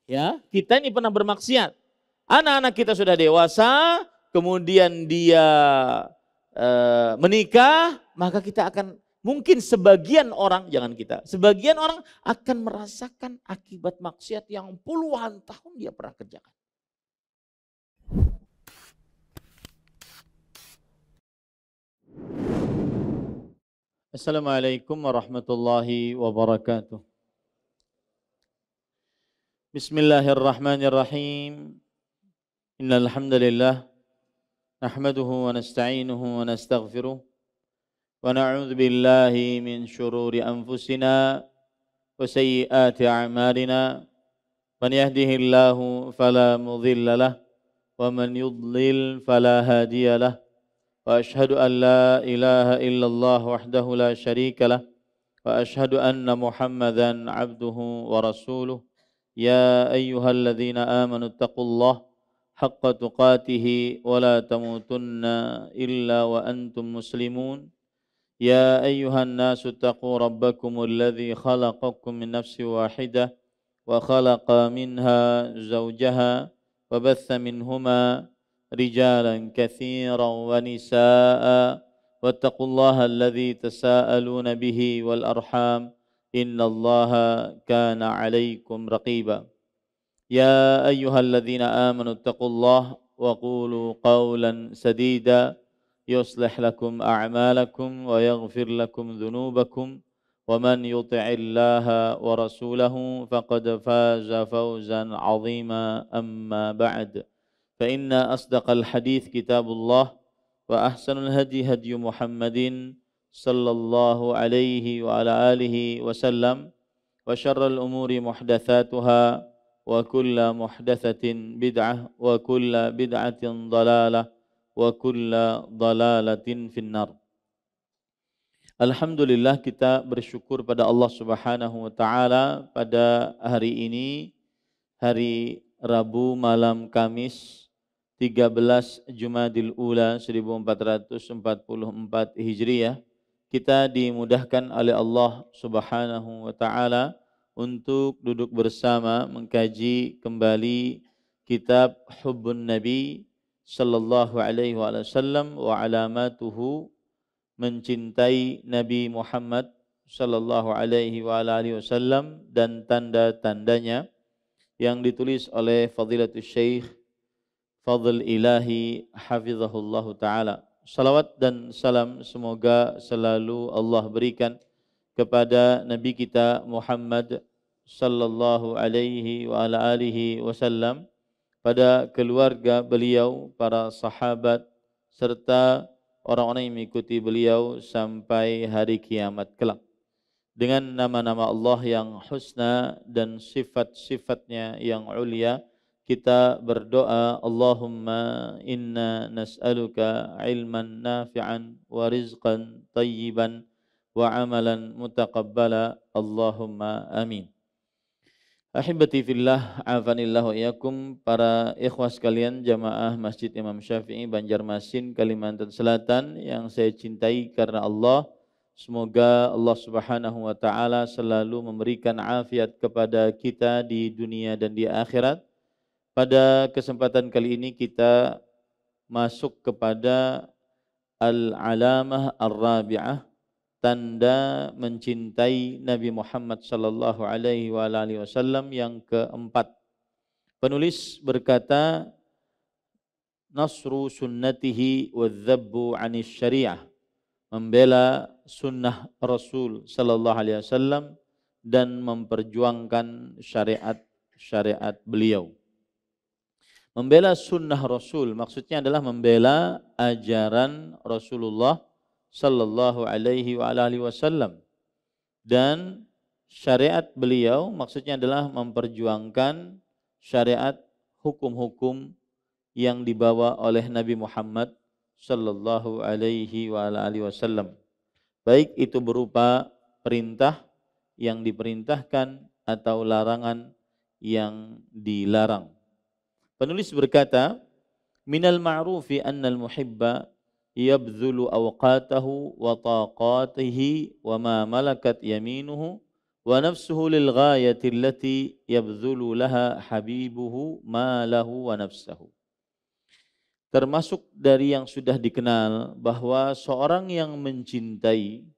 Ya, kita ini pernah bermaksiat. Anak-anak kita sudah dewasa, kemudian dia menikah, maka kita akan mungkin sebagian orang, jangan kita, sebagian orang akan merasakan akibat maksiat yang puluhan tahun dia pernah kerjakan. Assalamualaikum warahmatullahi wabarakatuh. Bismillahirrahmanirrahim. Innal hamdalillah nahmaduhu wa nasta'inuhu wa nastaghfiruh wa na'udzu billahi min shururi anfusina wa sayyiati a'malina. Man yahdihillahu fala mudilla lah wa man yudlil fala hadiya lah. Wa ashhadu an la ilaha illallah wahdahu la syarika lah wa ashhadu anna Muhammadan abduhu wa rasuluh. Ya ayyuhalladzina amanu taqullaha haqqa tuqatih wa la tamutunna illa wa antum muslimun. Ya ayyuhan nasu taqu rabbakumul ladzi khalaqakum min nafsin wahidah wa khalaqa minha zawjaha wa batha minhuma rijalan katsiran wa nisaa'a wattaqullaha alladzi tasaaluna bihi wal arham innallaha kana 'alaikum raqiba. Ya ayyuhalladzina amanu taqullaha wa qulu qawlan sadida yuslih lakum a'malakum wa yaghfir lakum dhunubakum wa man yuti'illaha wa rasulahu faqad faza fawzan 'azima amma ba'd. Fa inna asdaqal hadits kitabullah wa ahsanul hadi hadi Muhammadin sallallahu alaihi wa ala alihi wasallam wa syarrul umuri muhdatsatuha wa kullu muhdatsatin bid'ah wa kullu bid'atin dhalalah wa kullu dhalalatin finnar. Alhamdulillah, kita bersyukur pada Allah Subhanahu wa taala pada hari ini, hari Rabu malam Kamis 13 Jumadil Ula 1444 Hijriah, kita dimudahkan oleh Allah Subhanahu wa taala untuk duduk bersama mengkaji kembali kitab Hubbun Nabi sallallahu alaihi wasallam wa alamatuhu, mencintai Nabi Muhammad sallallahu alaihi wasallam dan tanda-tandanya, yang ditulis oleh Fadilatul Syekh Fadl Ilahi hafizahullahu ta'ala. Salawat dan salam semoga selalu Allah berikan kepada Nabi kita Muhammad sallallahu alaihi wa ala alihi wasallam, pada keluarga beliau, para sahabat, serta orang-orang yang mengikuti beliau sampai hari kiamat kelak. Dengan nama-nama Allah yang husna dan sifat-sifatnya yang ulia, kita berdoa, Allahumma inna nas'aluka ilman nafi'an wa rizqan tayyiban wa amalan mutaqabbala, Allahumma amin. Ahibati fillah, afanillah wa iyakum, para ikhwah sekalian jamaah Masjid Imam Syafi'i Banjarmasin, Kalimantan Selatan yang saya cintai karena Allah. Semoga Allah Subhanahu wa taala selalu memberikan afiat kepada kita di dunia dan di akhirat. Pada kesempatan kali ini kita masuk kepada al-alamah ar-rabi'ah, tanda mencintai Nabi Muhammad sallallahu alaihi wasallam yang keempat. Penulis berkata, nasru sunnatihi wadh-dhabbu 'anis syariah, membela sunnah Rasul sallallahu alaihi wasallam dan memperjuangkan syariat beliau. Membela sunnah Rasul maksudnya adalah membela ajaran Rasulullah sallallahu alaihi wasallam, dan syariat beliau maksudnya adalah memperjuangkan syariat hukum-hukum yang dibawa oleh Nabi Muhammad sallallahu alaihi wasallam, baik itu berupa perintah yang diperintahkan atau larangan yang dilarang. Penulis berkata, minal ma'rufi annal muhibba yabdhulu awqatahu wa taqatihi wa ma malakat yaminuhu wa nafsuhu lil ghayati allati yabdhulu laha habibuhu malahu wa nafsahu. Termasuk dari yang sudah dikenal bahwa seorang yang mencintai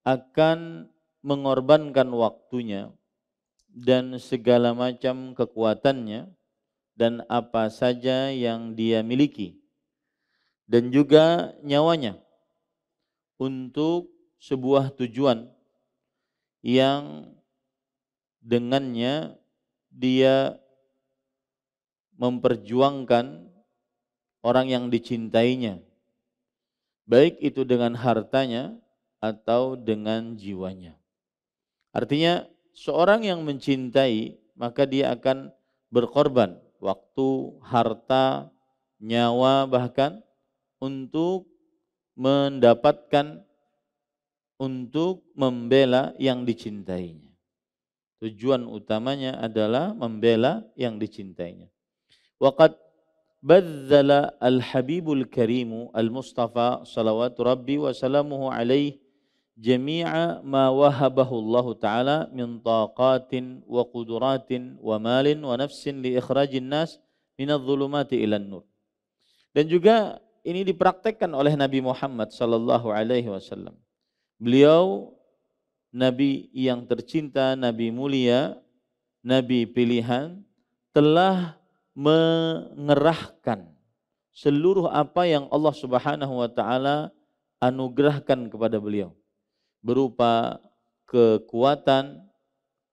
akan mengorbankan waktunya dan segala macam kekuatannya dan apa saja yang dia miliki dan juga nyawanya untuk sebuah tujuan yang dengannya dia memperjuangkan orang yang dicintainya, baik itu dengan hartanya atau dengan jiwanya. Artinya seorang yang mencintai maka dia akan berkorban waktu, harta, nyawa bahkan untuk mendapatkan, untuk membela yang dicintainya. Tujuan utamanya adalah membela yang dicintainya. Waqad badzala al-habibul karimu al-mustafa salawatu rabbi wa salamuhu alaihi jami'a ma wahabahu Allah Ta'ala min taqatin wa quduratin wa malin wa nafsin li ikhrajin nas minadh dhulumati ilan nur. Dan juga ini dipraktekkan oleh Nabi Muhammad sallallahu alaihi wasallam. Beliau Nabi yang tercinta, Nabi mulia, Nabi pilihan, telah mengerahkan seluruh apa yang Allah Subhanahu wa taala anugerahkan kepada beliau, berupa kekuatan,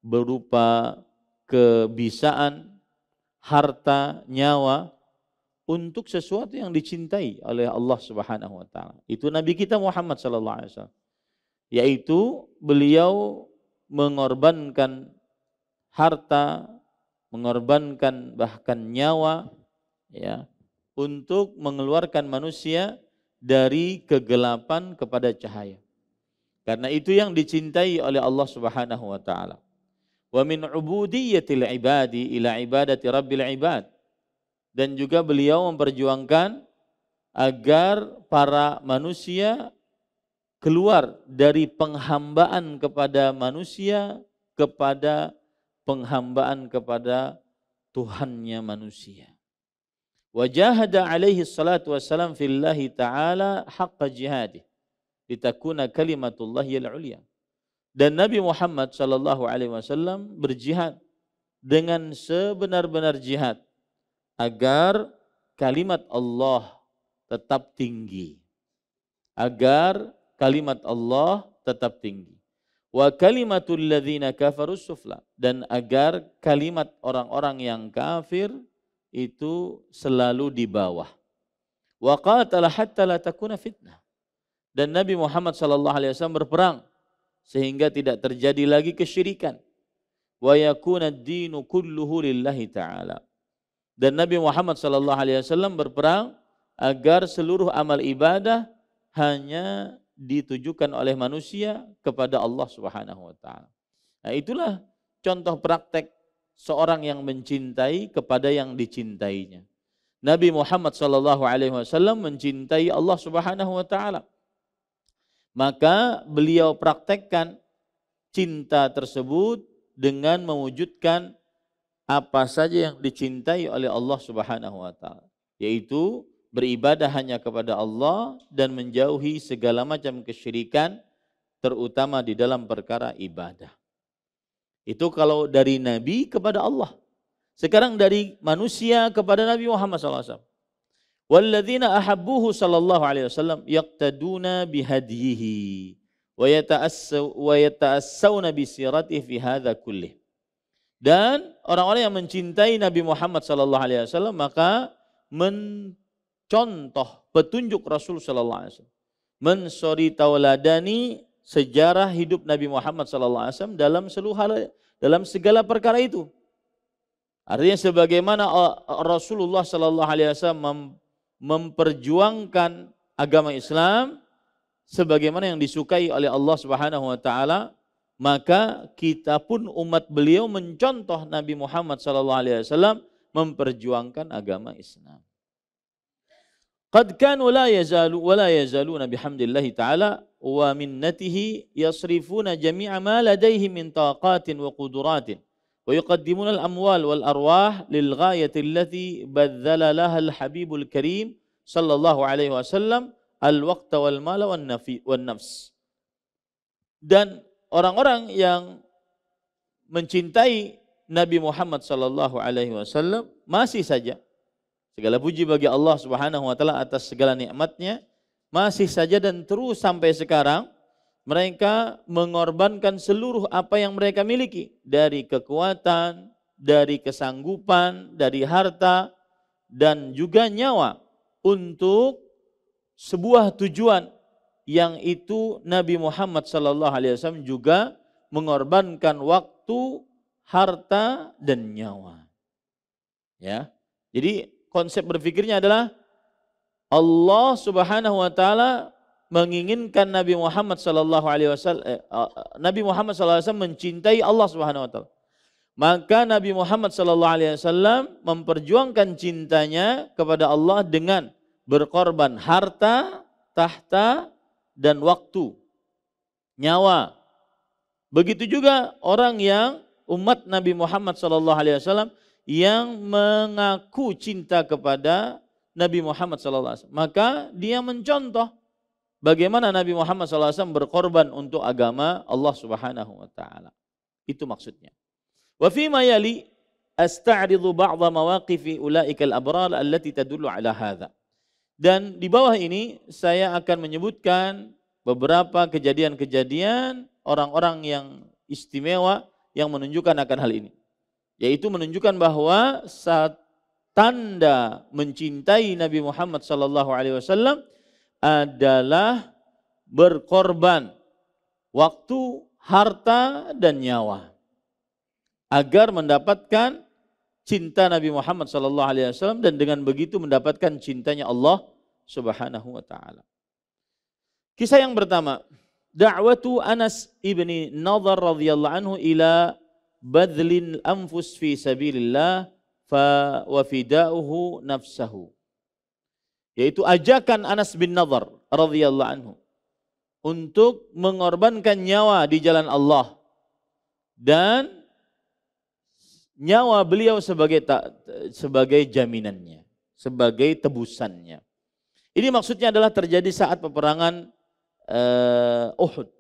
berupa kebisaan, harta, nyawa, untuk sesuatu yang dicintai oleh Allah Subhanahu wa taala. Itu Nabi kita Muhammad sallallahu alaihi wasallam. Yaitu beliau mengorbankan harta, mengorbankan bahkan nyawa, ya, untuk mengeluarkan manusia dari kegelapan kepada cahaya. Karena itu yang dicintai oleh Allah Subhanahu wa taala. Wa min ubudiyyatil ibadi ila ibadati rabbil ibad. Dan juga beliau memperjuangkan agar para manusia keluar dari penghambaan kepada manusia kepada penghambaan kepada Tuhannya manusia. Wa jahada alaihi salatu wassalam fillahi ta'ala haqqa jihadih litakuna kalimatullahi al-ulya. Dan Nabi Muhammad sallallahu alaihi wasallam berjihad dengan sebenar-benar jihad agar kalimat Allah tetap tinggi. Agar kalimat Allah tetap tinggi. Wa kalimatul ladzina kafarus sufla, dan agar kalimat orang-orang yang kafir itu selalu di bawah. Wa qatala hatta la takuna fitnah. Dan Nabi Muhammad sallallahu alaihi wasallam berperang sehingga tidak terjadi lagi kesyirikan. Wa yakuna ad-dinu kulluhu lillahi ta'ala. Dan Nabi Muhammad sallallahu alaihi wasallam berperang agar seluruh amal ibadah hanya ditujukan oleh manusia kepada Allah Subhanahu wa taala. Nah, itulah contoh praktek seorang yang mencintai kepada yang dicintainya. Nabi Muhammad sallallahu alaihi wasallam mencintai Allah Subhanahu wa taala. Maka beliau praktekkan cinta tersebut dengan mewujudkan apa saja yang dicintai oleh Allah Subhanahu wa taala, yaitu beribadah hanya kepada Allah dan menjauhi segala macam kesyirikan, terutama di dalam perkara ibadah. Itu kalau dari Nabi kepada Allah. Sekarang dari manusia kepada Nabi Muhammad SAW. Walladzina ahabbuhu sallallahu alaihi wasallam yaqtaduna bihadyihi wa yata'assawna bisiratihi fi hadza kullih. Dan orang-orang yang mencintai Nabi Muhammad sallallahu alaihi wasallam maka contoh petunjuk Rasul sallallahu alaihi wasallam, mensori tauladani sejarah hidup Nabi Muhammad sallallahu alaihi wasallam dalam segala perkara itu. Artinya sebagaimana Rasulullah sallallahu alaihi wasallam memperjuangkan agama Islam sebagaimana yang disukai oleh Allah Subhanahu wa taala, maka kita pun umat beliau mencontoh Nabi Muhammad sallallahu alaihi wasallam memperjuangkan agama Islam. Qad kanu la yazaluna bihamdillahi ta'ala wa minnatihi yasrifuna jami'a ma ladaihi min taqatin wa quduratin wa yuqaddimuna al-amwal wal arwah lil ghayati allati badzala laha al-habibul karim sallallahu alaihi wasallam al-waqta wal mala wan nafs. Dan orang-orang yang mencintai Nabi Muhammad sallallahu alaihi wasallam masih saja, segala puji bagi Allah Subhanahu wa taala atas segala nikmatnya, masih saja dan terus sampai sekarang mereka mengorbankan seluruh apa yang mereka miliki, dari kekuatan, dari kesanggupan, dari harta dan juga nyawa untuk sebuah tujuan yang itu Nabi Muhammad sallallahu alaihi wasallam juga mengorbankan waktu, harta dan nyawa. Ya. Jadi konsep berpikirnya adalah Allah Subhanahu wa taala menginginkan Nabi Muhammad sallallahu alaihi wasallam mencintai Allah Subhanahu wa taala. Maka Nabi Muhammad sallallahu alaihi wasallam memperjuangkan cintanya kepada Allah dengan berkorban harta, tahta dan waktu, nyawa. Begitu juga orang yang umat Nabi Muhammad sallallahu alaihi wasallam yang mengaku cinta kepada Nabi Muhammad sallallahu alaihi wasallam, maka dia mencontoh bagaimana Nabi Muhammad sallallahu alaihi wasallam berkorban untuk agama Allah Subhanahu wa taala. Itu maksudnya. Wa fi ma yali asta'ridu ba'dha mawaqifi ulaikal abrar allati tadullu ala hadza. Dan di bawah ini saya akan menyebutkan beberapa kejadian-kejadian orang-orang yang istimewa yang menunjukkan akan hal ini. Yaitu menunjukkan bahwa saat tanda mencintai Nabi Muhammad sallallahu alaihi wasallam adalah berkorban waktu, harta dan nyawa agar mendapatkan cinta Nabi Muhammad sallallahu alaihi wasallam, dan dengan begitu mendapatkan cintanya Allah Subhanahu wa taala. Kisah yang pertama, da'watu Anas ibni Nadhr radhiyallahu anhu ila badlin anfus fi sabilillah wa fida'uhu nafsahu. Yaitu ajakan Anas bin Nadhr radhiyallahu anhu untuk mengorbankan nyawa di jalan Allah dan nyawa beliau sebagai jaminannya, sebagai tebusannya. Ini maksudnya adalah terjadi saat peperangan Uhud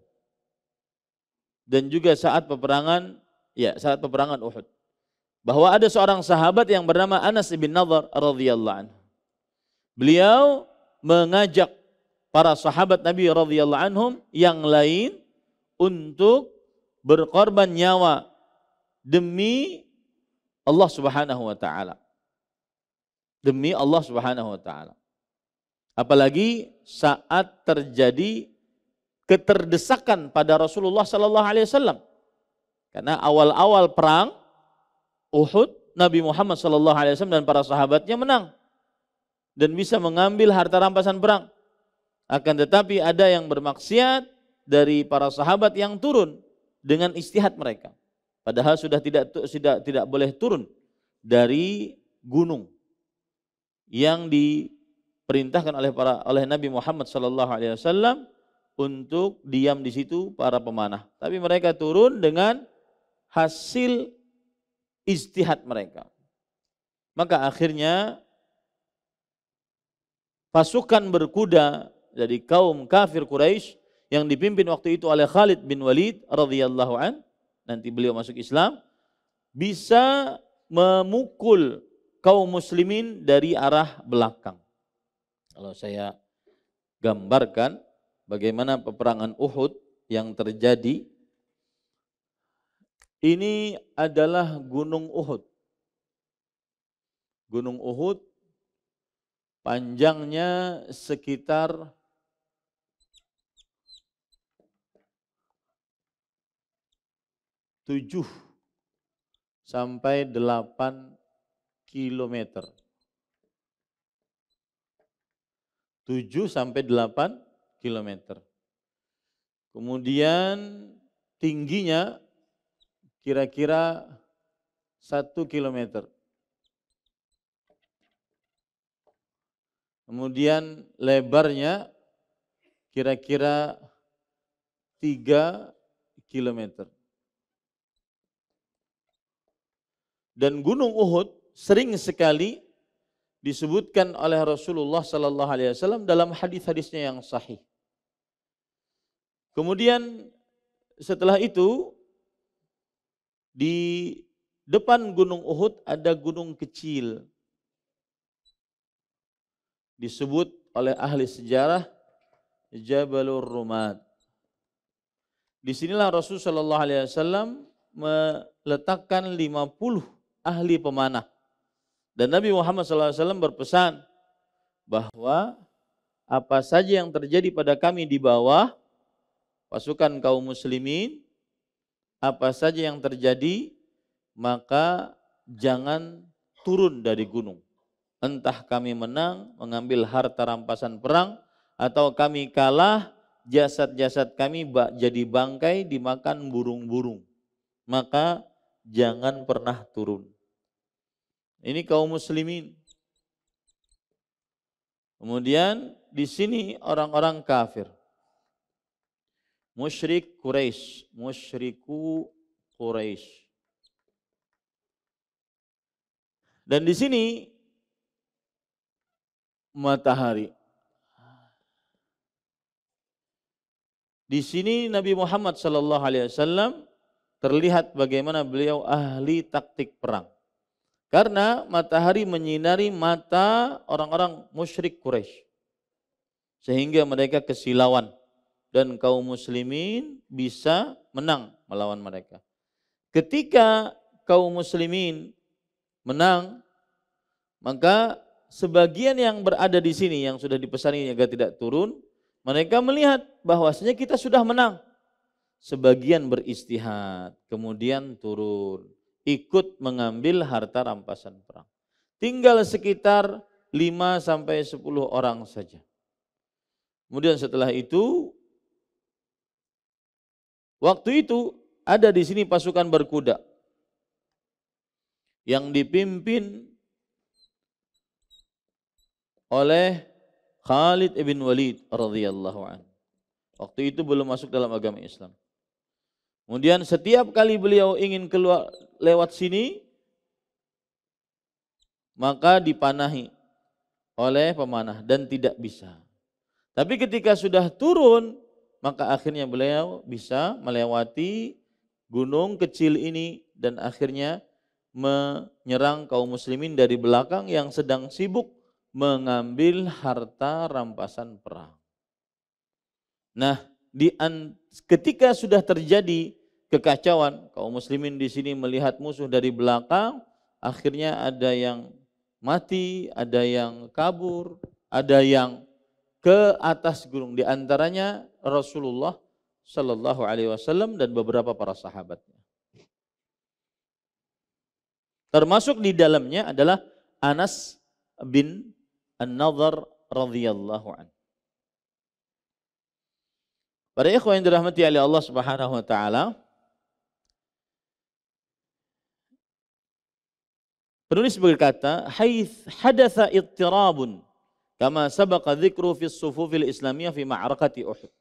dan juga saat peperangan Uhud. Bahwa ada seorang sahabat yang bernama Anas bin Nadhr radhiyallahu anhu. Beliau mengajak para sahabat Nabi radhiyallahu anhum yang lain untuk berkorban nyawa demi Allah Subhanahu wa taala. Demi Allah Subhanahu wa taala. Apalagi saat terjadi keterdesakan pada Rasulullah sallallahu alaihi wasallam. Karena awal-awal perang Uhud, Nabi Muhammad sallallahu alaihi wasallam dan para sahabatnya menang dan bisa mengambil harta rampasan perang. Akan tetapi ada yang bermaksiat dari para sahabat yang turun dengan istihad mereka. Padahal sudah tidak boleh turun dari gunung yang diperintahkan oleh Nabi Muhammad sallallahu alaihi wasallam untuk diam di situ para pemanah. Tapi mereka turun dengan hasil ijtihad mereka. Maka akhirnya pasukan berkuda dari kaum kafir Quraisy yang dipimpin waktu itu oleh Khalid bin Walid radhiyallahu an, nanti beliau masuk Islam, bisa memukul kaum muslimin dari arah belakang. Kalau saya gambarkan bagaimana peperangan Uhud yang terjadi, ini adalah Gunung Uhud. Gunung Uhud panjangnya sekitar 7 sampai 8 kilometer. 7 sampai 8 kilometer. Kemudian tingginya kira-kira 1 kilometer. Kemudian lebarnya kira-kira 3 kilometer. Dan Gunung Uhud sering sekali disebutkan oleh Rasulullah sallallahu alaihi wasallam dalam hadis-hadisnya yang sahih. Kemudian setelah itu di depan Gunung Uhud ada gunung kecil. Disebut oleh ahli sejarah Jabalur Rumad. Disinilah Rasul sallallahu alaihi wasallam meletakkan 50 ahli pemanah. Dan Nabi Muhammad SAW berpesan bahwa apa saja yang terjadi pada kami di bawah pasukan kaum muslimin, apa saja yang terjadi, maka jangan turun dari gunung. Entah kami menang, mengambil harta rampasan perang, atau kami kalah, jasad-jasad kami jadi bangkai dimakan burung-burung. Maka jangan pernah turun. Ini kaum muslimin. Kemudian di sini orang-orang kafir. Musyrik Quraisy, musyriku Quraisy. Dan di sini matahari. Di sini Nabi Muhammad sallallahu alaihi wasallam terlihat bagaimana beliau ahli taktik perang. Karena matahari menyinari mata orang-orang musyrik Quraisy. Sehingga mereka kesilauan dan kaum muslimin bisa menang melawan mereka. Ketika kaum muslimin menang, maka sebagian yang berada di sini yang sudah dipesani agar tidak turun, mereka melihat bahwasanya kita sudah menang. Sebagian beristihad, kemudian turun, ikut mengambil harta rampasan perang. Tinggal sekitar 5-10 orang saja. Kemudian setelah itu, waktu itu ada di sini pasukan berkuda yang dipimpin oleh Khalid ibn Walid radhiyallahu anhu. Waktu itu belum masuk dalam agama Islam. Kemudian setiap kali beliau ingin keluar lewat sini, maka dipanahi oleh pemanah dan tidak bisa. Tapi ketika sudah turun, maka akhirnya beliau bisa melewati gunung kecil ini dan akhirnya menyerang kaum muslimin dari belakang yang sedang sibuk mengambil harta rampasan perang. Nah, ketika sudah terjadi kekacauan, kaum muslimin di sini melihat musuh dari belakang, akhirnya ada yang mati, ada yang kabur, ada yang ke atas gunung, di antaranya Rasulullah Shallallahu Alaihi Wasallam dan beberapa para sahabatnya. Termasuk di dalamnya adalah Anas bin An-Nadhr radhiyallahu anhu. Para ikhwan yang dirahmati oleh Allah Subhanahu wa taala, penulis berkata, "Haits hadatsa ittirabun kama sabaqa dzikru fi as-sufufil islamiyah fi ma'rakati Uhud."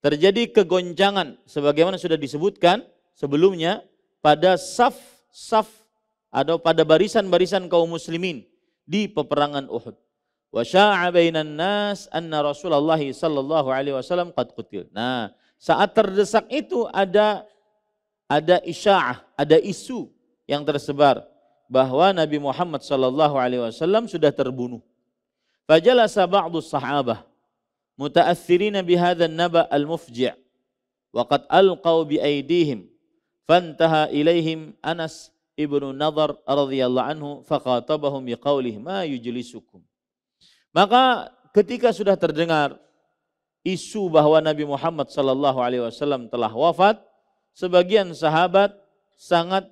Terjadi kegoncangan sebagaimana sudah disebutkan sebelumnya pada saf-saf atau pada barisan-barisan kaum muslimin di peperangan Uhud. Wa sya'a bainan nas anna Rasulullah sallallahu alaihi wasallam qad qutil. Nah, saat terdesak itu ada isya'ah, ada isu yang tersebar bahwa Nabi Muhammad sallallahu alaihi wasallam sudah terbunuh. Fajalasa ba'du sahabah muta'athirina bihadha an-naba' al-mufji' wa qad alqaw bi aydihim fantaha ilaihim Anas ibnu Nadhr radhiyallahu anhu faqatabahum biqaulihi ma yujlisukum. Maka ketika sudah terdengar isu bahwa Nabi Muhammad sallallahu alaihi wasallam telah wafat, sebagian sahabat sangat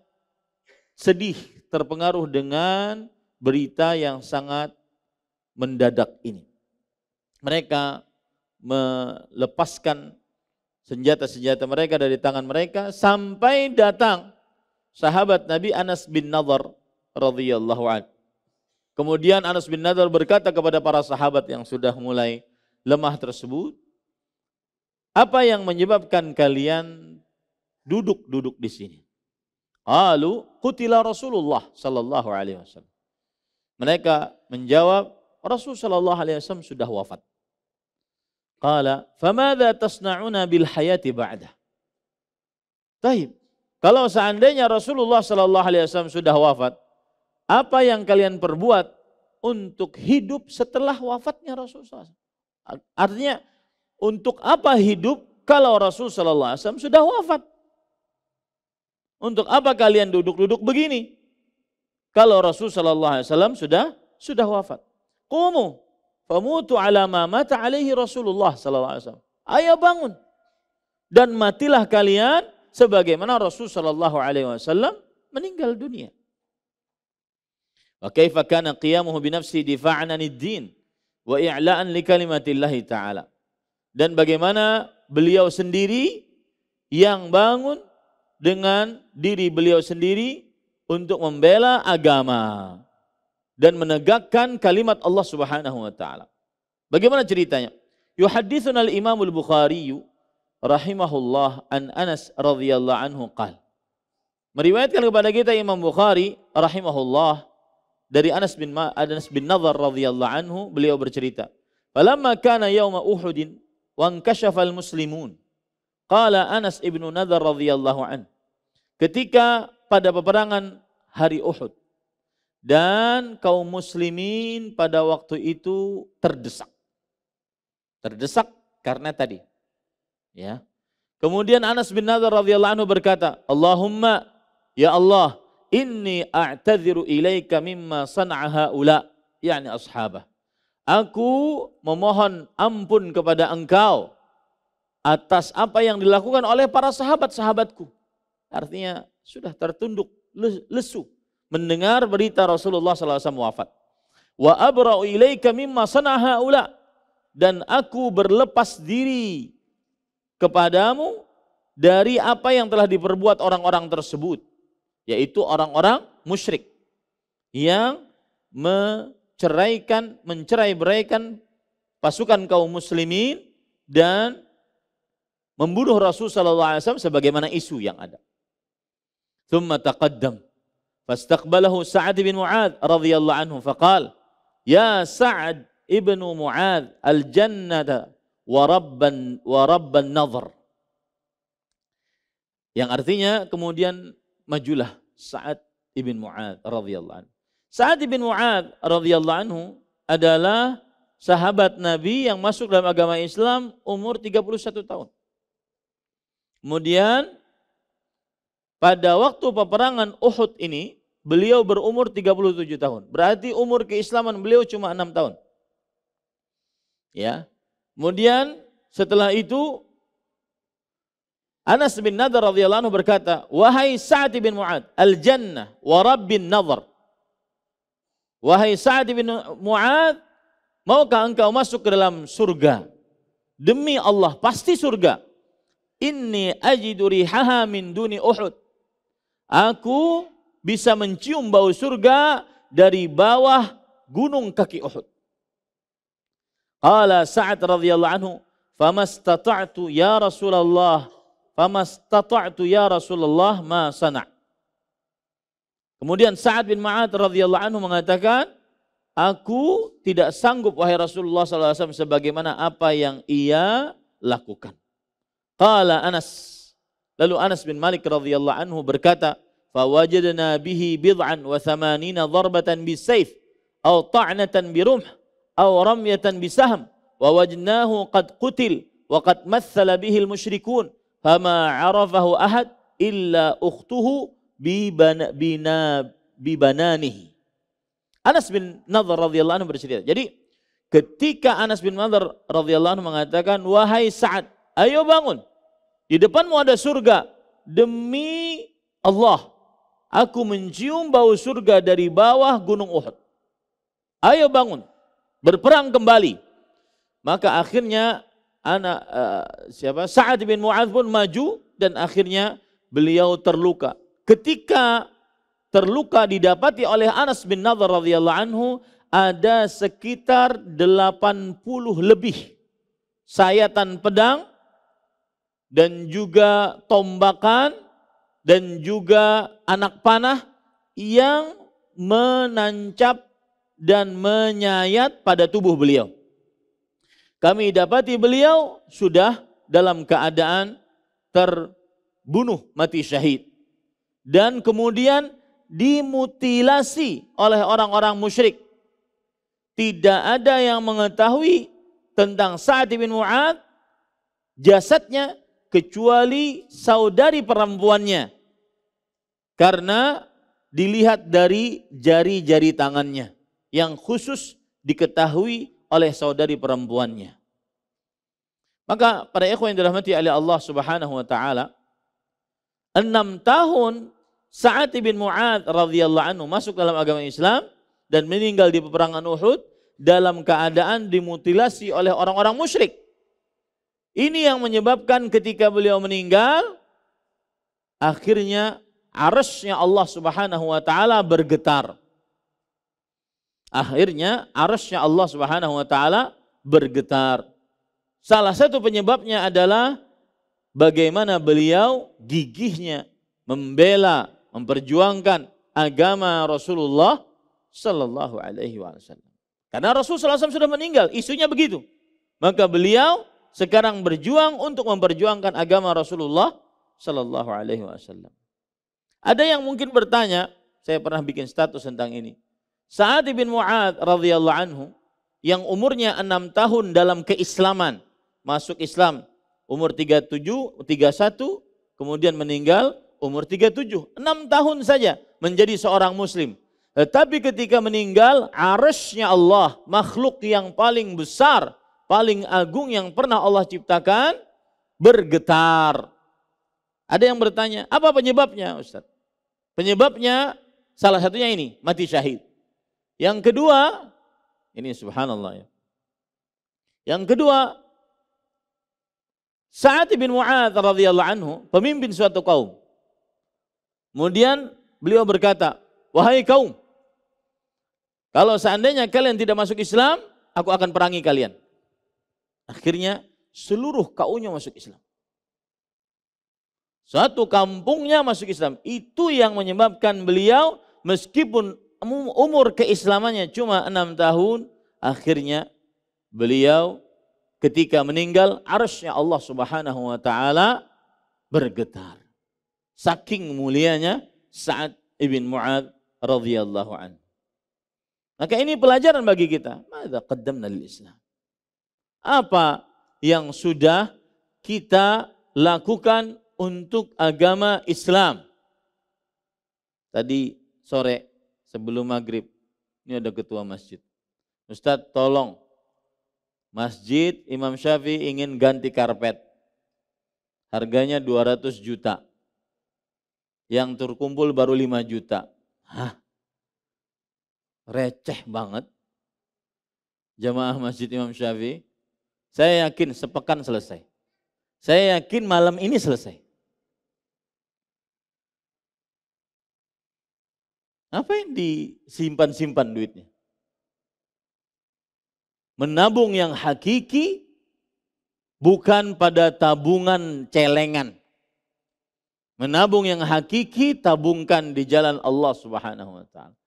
sedih, terpengaruh dengan berita yang sangat mendadak ini. Mereka melepaskan senjata-senjata mereka dari tangan mereka sampai datang sahabat Nabi Anas bin Nadhr radhiyallahu anhu. Kemudian Anas bin Nadhr berkata kepada para sahabat yang sudah mulai lemah tersebut, apa yang menyebabkan kalian duduk-duduk di sini? Qalu qutila Rasulullah sallallahu alaihi wasallam. Mereka menjawab, Rasul sallallahu alaihi wasallam sudah wafat. Qala famadza tasna'una bil hayati ba'da? Taib. Kalau seandainya Rasulullah sallallahu alaihi wasallam sudah wafat, apa yang kalian perbuat untuk hidup setelah wafatnya Rasulullah SAW? Artinya, untuk apa hidup kalau Rasul sallallahu alaihi wasallam sudah wafat? Untuk apa kalian duduk-duduk begini? Kalau Rasul sallallahu alaihi wasallam sudah wafat. Qumu famutu ala ma mata alaihi Rasulullah sallallahu alaihi wasallam. Ayo bangun dan matilah kalian sebagaimana Rasul sallallahu alaihi wasallam meninggal dunia. Wa kaifa kana qiyamuhu bi nafsi difa'an 'anid din wa i'la'an li kalimatillahi ta'ala. Dan bagaimana beliau sendiri yang bangun dengan diri beliau sendiri untuk membela agama dan menegakkan kalimat Allah Subhanahu wa taala. Bagaimana ceritanya? Yuhaddithuna al-Imam al-Bukhari rahimahullah an Anas radhiyallahu anhu qala. Meriwayatkan kepada kita Imam Bukhari rahimahullah dari Anas bin Nadhr radhiyallahu anhu, beliau bercerita, "Falamma kana yauma Uhudin wa inkashafa al-muslimun." Qala Anas ibn Nadhr radhiyallahu anhu, ketika pada peperangan hari Uhud dan kaum muslimin pada waktu itu terdesak. Terdesak karena tadi, ya. Kemudian Anas bin Nadhr radhiyallahu anhu berkata, "Allahumma, ya Allah, inni a'tadziru ilaika mimma sana'a haula," yakni ashabah. Aku memohon ampun kepada engkau atas apa yang dilakukan oleh para sahabat-sahabatku. Artinya sudah tertunduk lesu mendengar berita Rasulullah SAW wafat. Wa abra'u ilaika mimma sana'a haula, dan aku berlepas diri kepadamu dari apa yang telah diperbuat orang-orang tersebut, yaitu orang-orang musyrik yang mencerai-beraikan pasukan kaum muslimin dan membunuh Rasul sallallahu alaihi wasallam sebagaimana isu yang ada. Thumma taqaddam fastaqbalahu Sa'ad bin Mu'adz radhiyallahu anhu faqala, "Ya Sa'ad ibn Mu'adz, al-jannata wa rabban nadhr." Yang artinya kemudian majulah Sa'ad ibn Mu'adz radhiyallahu anhu. Sa'ad ibn Mu'adz radhiyallahu anhu adalah sahabat Nabi yang masuk dalam agama Islam umur 31 tahun. Kemudian pada waktu peperangan Uhud ini beliau berumur 37 tahun. Berarti umur keislaman beliau cuma 6 tahun. Ya. Kemudian setelah itu Anas bin Nadhr radhiyallahu anhu berkata, "Wahai Sa'ad bin Mu'adz, al-jannah wa rabbin nadhr." Wahai Sa'ad bin Mu'adz, maukah engkau masuk ke dalam surga? Demi Allah, pasti surga. Inni ajidu rihaha min duni Uhud. Aku bisa mencium bau surga dari bawah gunung kaki Uhud. Qala Sa'ad radhiyallahu anhu, "Famastata'tu ya Rasulullah, ma sana'." Kemudian Sa'ad bin Mu'adz radhiyallahu anhu mengatakan, "Aku tidak sanggup wahai Rasulullah sallallahu alaihi wasallam sebagaimana apa yang ia lakukan." Qala Anas, lalu Anas bin Malik radhiyallahu anhu berkata, "Fawajadna bihi bid'an wa thamanina darbatan bisayf aw ta'natan birumh aw ramyatan bisahm wa wajadnahu qad qutil wa qad mathala bihi al-musyrikun fama 'arafahu ahad illa ukhtuhu bibananihi." Anas bin Nadhr radhiyallahu anhu bercerita. Jadi ketika Anas bin Nadhr radhiyallahu anhu mengatakan, "Wahai Sa'ad, ayo bangun. Di depanmu ada surga. Demi Allah, aku mencium bau surga dari bawah gunung Uhud. Ayo bangun, berperang kembali." Maka akhirnya Sa'ad bin Mu'adz pun maju dan akhirnya beliau terluka. Ketika terluka didapati oleh Anas bin Nadhr radhiyallahu anhu ada sekitar 80 lebih sayatan pedang dan juga tombakan dan juga anak panah yang menancap dan menyayat pada tubuh beliau. Kami dapati beliau sudah dalam keadaan terbunuh, mati syahid. Dan kemudian dimutilasi oleh orang-orang musyrik. Tidak ada yang mengetahui tentang Sa'ad bin Mu'adz jasadnya kecuali saudari perempuannya. Karena dilihat dari jari-jari tangannya yang khusus diketahui oleh saudari perempuannya. Maka para ikhwan yang dirahmati oleh Allah Subhanahu wa taala, 6 tahun Sa'ad bin Mu'adz radhiyallahu anhu masuk dalam agama Islam dan meninggal di peperangan Uhud dalam keadaan dimutilasi oleh orang-orang musyrik. Ini yang menyebabkan ketika beliau meninggal, akhirnya arasy-Nya Allah Subhanahu wa taala bergetar. Akhirnya arasy-Nya Allah Subhanahu wa taala bergetar. Salah satu penyebabnya adalah bagaimana beliau gigihnya membela, memperjuangkan agama Rasulullah sallallahu alaihi wasallam. Karena Rasulullah SAW sudah meninggal, isunya begitu. Maka beliau sekarang berjuang untuk memperjuangkan agama Rasulullah sallallahu alaihi wasallam. Ada yang mungkin bertanya, saya pernah bikin status tentang ini. Sa'ad bin Mu'adz radhiyallahu anhu yang umurnya 6 tahun dalam keislaman, masuk Islam umur 31, kemudian meninggal umur 37. 6 tahun saja menjadi seorang muslim. Tetapi ketika meninggal, arasy-Nya Allah, makhluk yang paling besar, paling agung yang pernah Allah ciptakan, bergetar. Ada yang bertanya, apa penyebabnya Ustaz? Penyebabnya salah satunya ini, mati syahid. Yang kedua, ini subhanallah ya. Yang kedua, Sa'ad bin Mu'adz radhiyallahu anhu, pemimpin suatu kaum. Kemudian beliau berkata, wahai kaum, kalau seandainya kalian tidak masuk Islam, aku akan perangi kalian. Akhirnya seluruh kaumnya masuk Islam. Satu kampungnya masuk Islam. Itu yang menyebabkan beliau meskipun umur keislamannya cuma 6 tahun, akhirnya beliau ketika meninggal arasy-Nya Allah Subhanahu wa taala bergetar. Saking mulianya Sa'ad bin Mu'adz radhiyallahu anhu. Maka ini pelajaran bagi kita. Madza qaddamna lil Islam? Apa yang sudah kita lakukan untuk agama Islam? Tadi sore sebelum maghrib, ini ada ketua masjid. Ustadz tolong, Masjid Imam Syafi'i ingin ganti karpet. Harganya 200 juta. Yang terkumpul baru 5 juta. Hah? Receh banget. Jamaah Masjid Imam Syafi'i. Saya yakin sepekan selesai. Saya yakin malam ini selesai. Apa yang disimpan-simpan duitnya? Menabung yang hakiki bukan pada tabungan celengan. Menabung yang hakiki tabungkan di jalan Allah Subhanahu wa taala.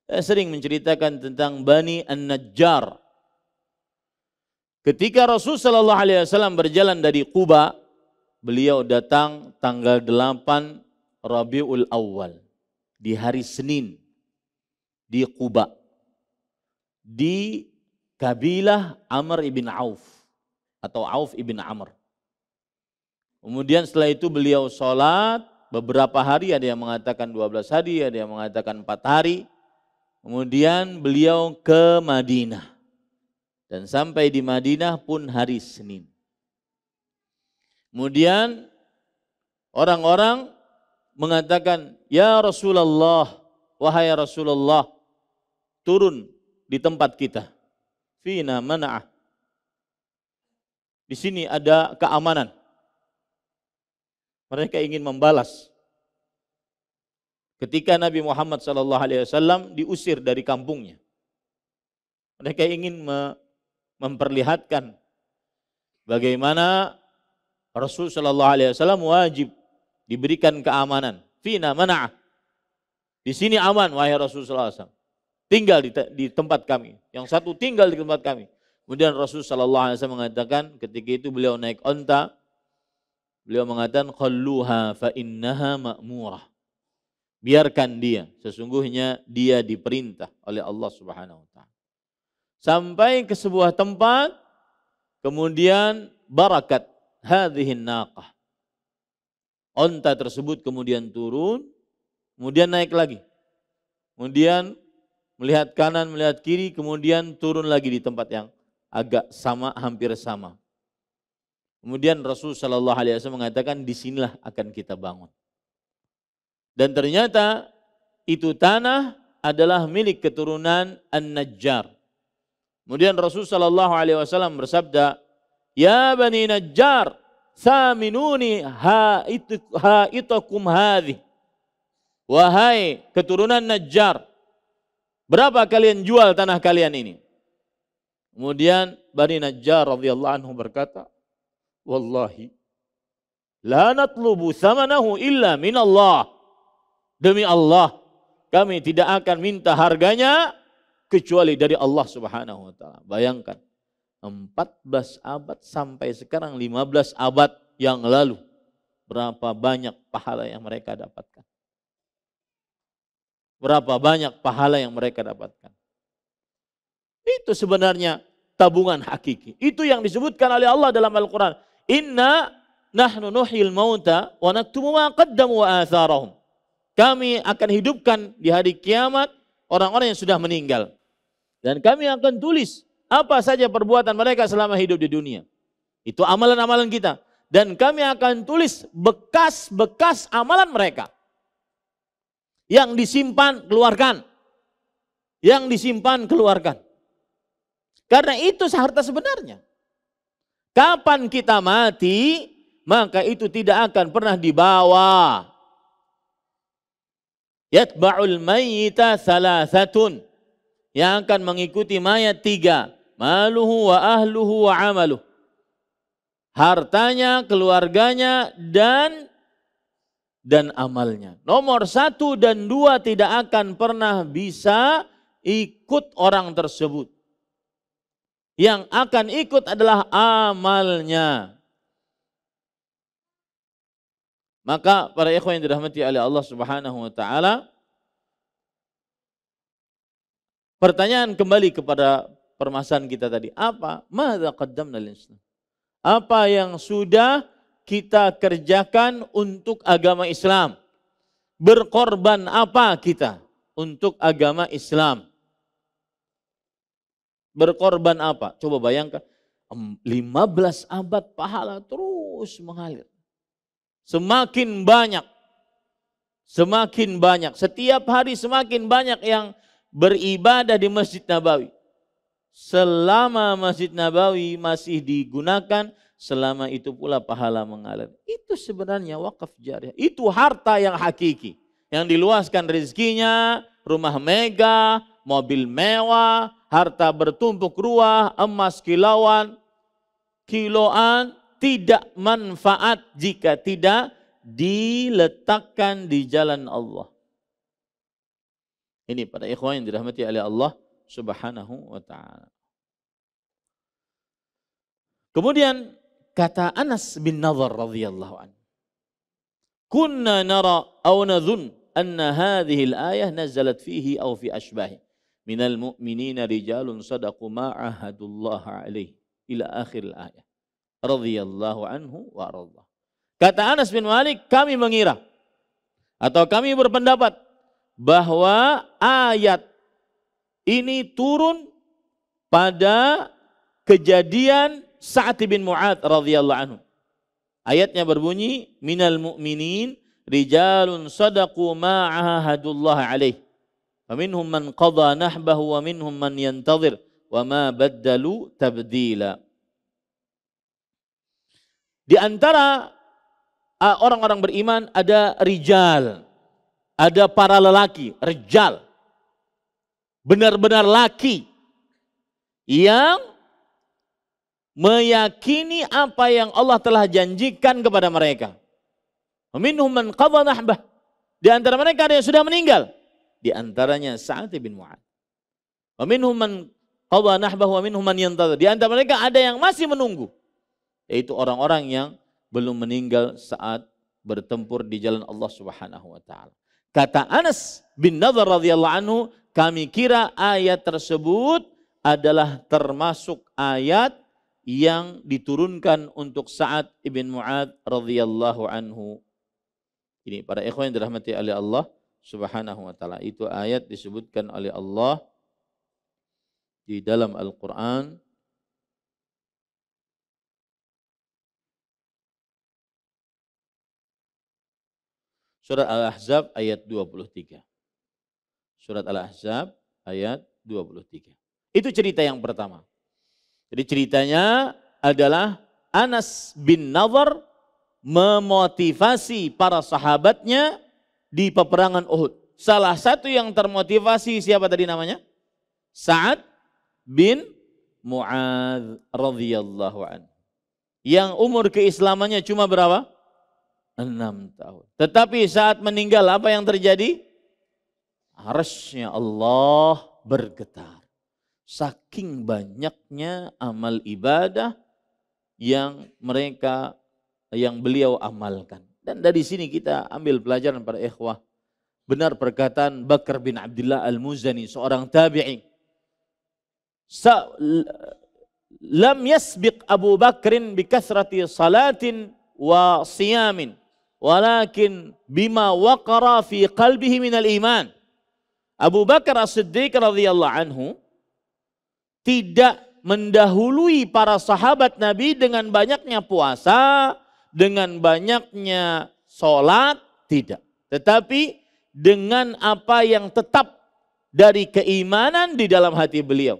Saya sering menceritakan tentang Bani An-Najjar. Ketika Rasul sallallahu alaihi wasallam berjalan dari Quba, beliau datang tanggal 8 Rabiul Awal di hari Senin di Quba. Di kabilah Amr ibn Auf atau Auf ibn Amr. Kemudian setelah itu beliau sholat beberapa hari, ada yang mengatakan 12 hari, ada yang mengatakan 4 hari. Kemudian beliau ke Madinah. Dan sampai di Madinah pun hari Senin. Kemudian orang-orang mengatakan, ya Rasulullah, wahai Rasulullah, turun di tempat kita. Fina mana'ah. Di sini ada keamanan. Mereka ingin membalas. Ketika Nabi Muhammad SAW diusir dari kampungnya. Mereka ingin memperlihatkan bagaimana Rasul sallallahu alaihi wasallam wajib diberikan keamanan. Fina mana'ah. Di sini aman wahai Rasul sallallahu alaihi wasallam. Tinggal di tempat kami. Yang satu tinggal di tempat kami. Kemudian Rasul sallallahu alaihi wasallam mengatakan ketika itu beliau naik onta, beliau mengatakan khalluha fa innaha ma'murah. Biarkan dia, sesungguhnya dia diperintah oleh Allah Subhanahu wa taala. Sampai ke sebuah tempat, kemudian barakat hadhihi naqah. Onta tersebut kemudian turun, kemudian naik lagi. Kemudian melihat kanan, melihat kiri, kemudian turun lagi di tempat yang agak sama, hampir sama. Kemudian Rasul sallallahu alaihi wasallam mengatakan disinilah akan kita bangun. Dan ternyata itu tanah adalah milik keturunan An-Najjar. Kemudian Rasul sallallahu alaihi wasallam bersabda, "Ya Bani Najjar, saminuni haitakum hadhi." Wahai keturunan Najjar, berapa kalian jual tanah kalian ini? Kemudian Bani Najjar radhiyallahu anhu berkata, "Wallahi la natlubu thamanahu illa min Allah." Demi Allah, kami tidak akan minta harganya kecuali dari Allah Subhanahu wa taala. Bayangkan, 14 abad sampai sekarang 15 abad yang lalu, berapa banyak pahala yang mereka dapatkan. Berapa banyak pahala yang mereka dapatkan. Itu sebenarnya tabungan hakiki. Itu yang disebutkan oleh Allah dalam Al-Quran. Inna nahnu nuhyil mauta wa naktumu ma qaddamu wa atharahum. Kami akan hidupkan di hari kiamat orang-orang yang sudah meninggal. Dan kami akan tulis apa saja perbuatan mereka selama hidup di dunia. Itu amalan-amalan kita. Dan kami akan tulis bekas-bekas amalan mereka. Yang disimpan, keluarkan. Yang disimpan, keluarkan. Karena itu harta sebenarnya. Kapan kita mati, maka itu tidak akan pernah dibawa. Yatba'ul mayyita thalathatun. Yang akan mengikuti mayat 3. Maluhu wa ahluhu wa amaluh. Hartanya, keluarganya, dan amalnya. Nomor 1 dan 2 tidak akan pernah bisa ikut orang tersebut. Yang akan ikut adalah amalnya. Maka para ikhwan yang dirahmati oleh Allah Subhanahu wa taala, pertanyaan kembali kepada permasalahan kita tadi, apa? Madza qaddamna lil-Islam? Apa yang sudah kita kerjakan untuk agama Islam? Berkorban apa kita untuk agama Islam? Berkorban apa? Coba bayangkan, 15 abad pahala terus mengalir. Semakin banyak, setiap hari semakin banyak yang beribadah di Masjid Nabawi. Selama Masjid Nabawi masih digunakan, selama itu pula pahala mengalir. Itu sebenarnya wakaf jariah. Itu harta yang hakiki. Yang diluaskan rezekinya, rumah mega, mobil mewah, harta bertumpuk ruah, emas kiloan, tidak manfaat jika tidak diletakkan di jalan Allah. Ini para ikhwan yang dirahmati oleh Allah Subhanahu wa taala. Kemudian kata Anas bin Nadhr radhiyallahu anhu, "Kunna nara aw nadhun anna hadhihi al-ayah nazalat fihi aw fi ashbahi minal mu'minina rijalun sadaqu ma ahadullah alaihi ila akhir al-ayah." Radhiyallahu anhu wa radha. Kata Anas bin Malik, kami mengira atau kami berpendapat bahwa ayat ini turun pada kejadian Sa'ad bin Mu'adz radhiyallahu anhu. Ayatnya berbunyi, minal mu'minin rijalun sadaqu ma ahadullah alaihi. Faminhum man qadha nahbahu wa minhum man yantazir wa ma baddalu tabdila. Di antara orang-orang beriman ada rijal, ada para lelaki, rijal, benar-benar laki yang meyakini apa yang Allah telah janjikan kepada mereka. Minhum man qadha nahbah. Di antara mereka ada yang sudah meninggal. Di antaranya Sa'ad bin Mu'adz. Wa minhum man qadha nahbah wa minhum man yantazir. Di antara mereka ada yang masih menunggu. Yaitu orang-orang yang belum meninggal saat bertempur di jalan Allah Subhanahu wa taala. Kata Anas bin Nadhr radhiyallahu anhu, kami kira ayat tersebut adalah termasuk ayat yang diturunkan untuk Sa'ad ibn Mu'adz radhiyallahu anhu. Ini para ikhwan yang dirahmati oleh Allah Subhanahu wa taala. Itu ayat disebutkan oleh Allah di dalam Al-Qur'an. Surat Al-Ahzab ayat 23. Surat Al-Ahzab ayat 23. Itu cerita yang pertama. Jadi ceritanya adalah Anas bin Nadhr memotivasi para sahabatnya di peperangan Uhud. Salah satu yang termotivasi siapa tadi namanya? Sa'ad bin Mu'adz radhiyallahu anhu. Yang umur keislamannya cuma berapa? 6 tahun. Tetapi saat meninggal apa yang terjadi? Arsy-Nya Allah bergetar. Saking banyaknya amal ibadah yang beliau amalkan. Dan dari sini kita ambil pelajaran para ikhwah. Benar perkataan Bakar bin Abdullah Al-Muzani, seorang tabi'i. Lam yasbiq Abu Bakrin bi kathrati salatin wa siyamin. Walakin bima waqara fi qalbihi minal iman. Abu Bakar As-Siddiq radhiyallahu anhu tidak mendahului para sahabat Nabi dengan banyaknya puasa, dengan banyaknya sholat, tidak. Tetapi dengan apa yang tetap dari keimanan di dalam hati beliau.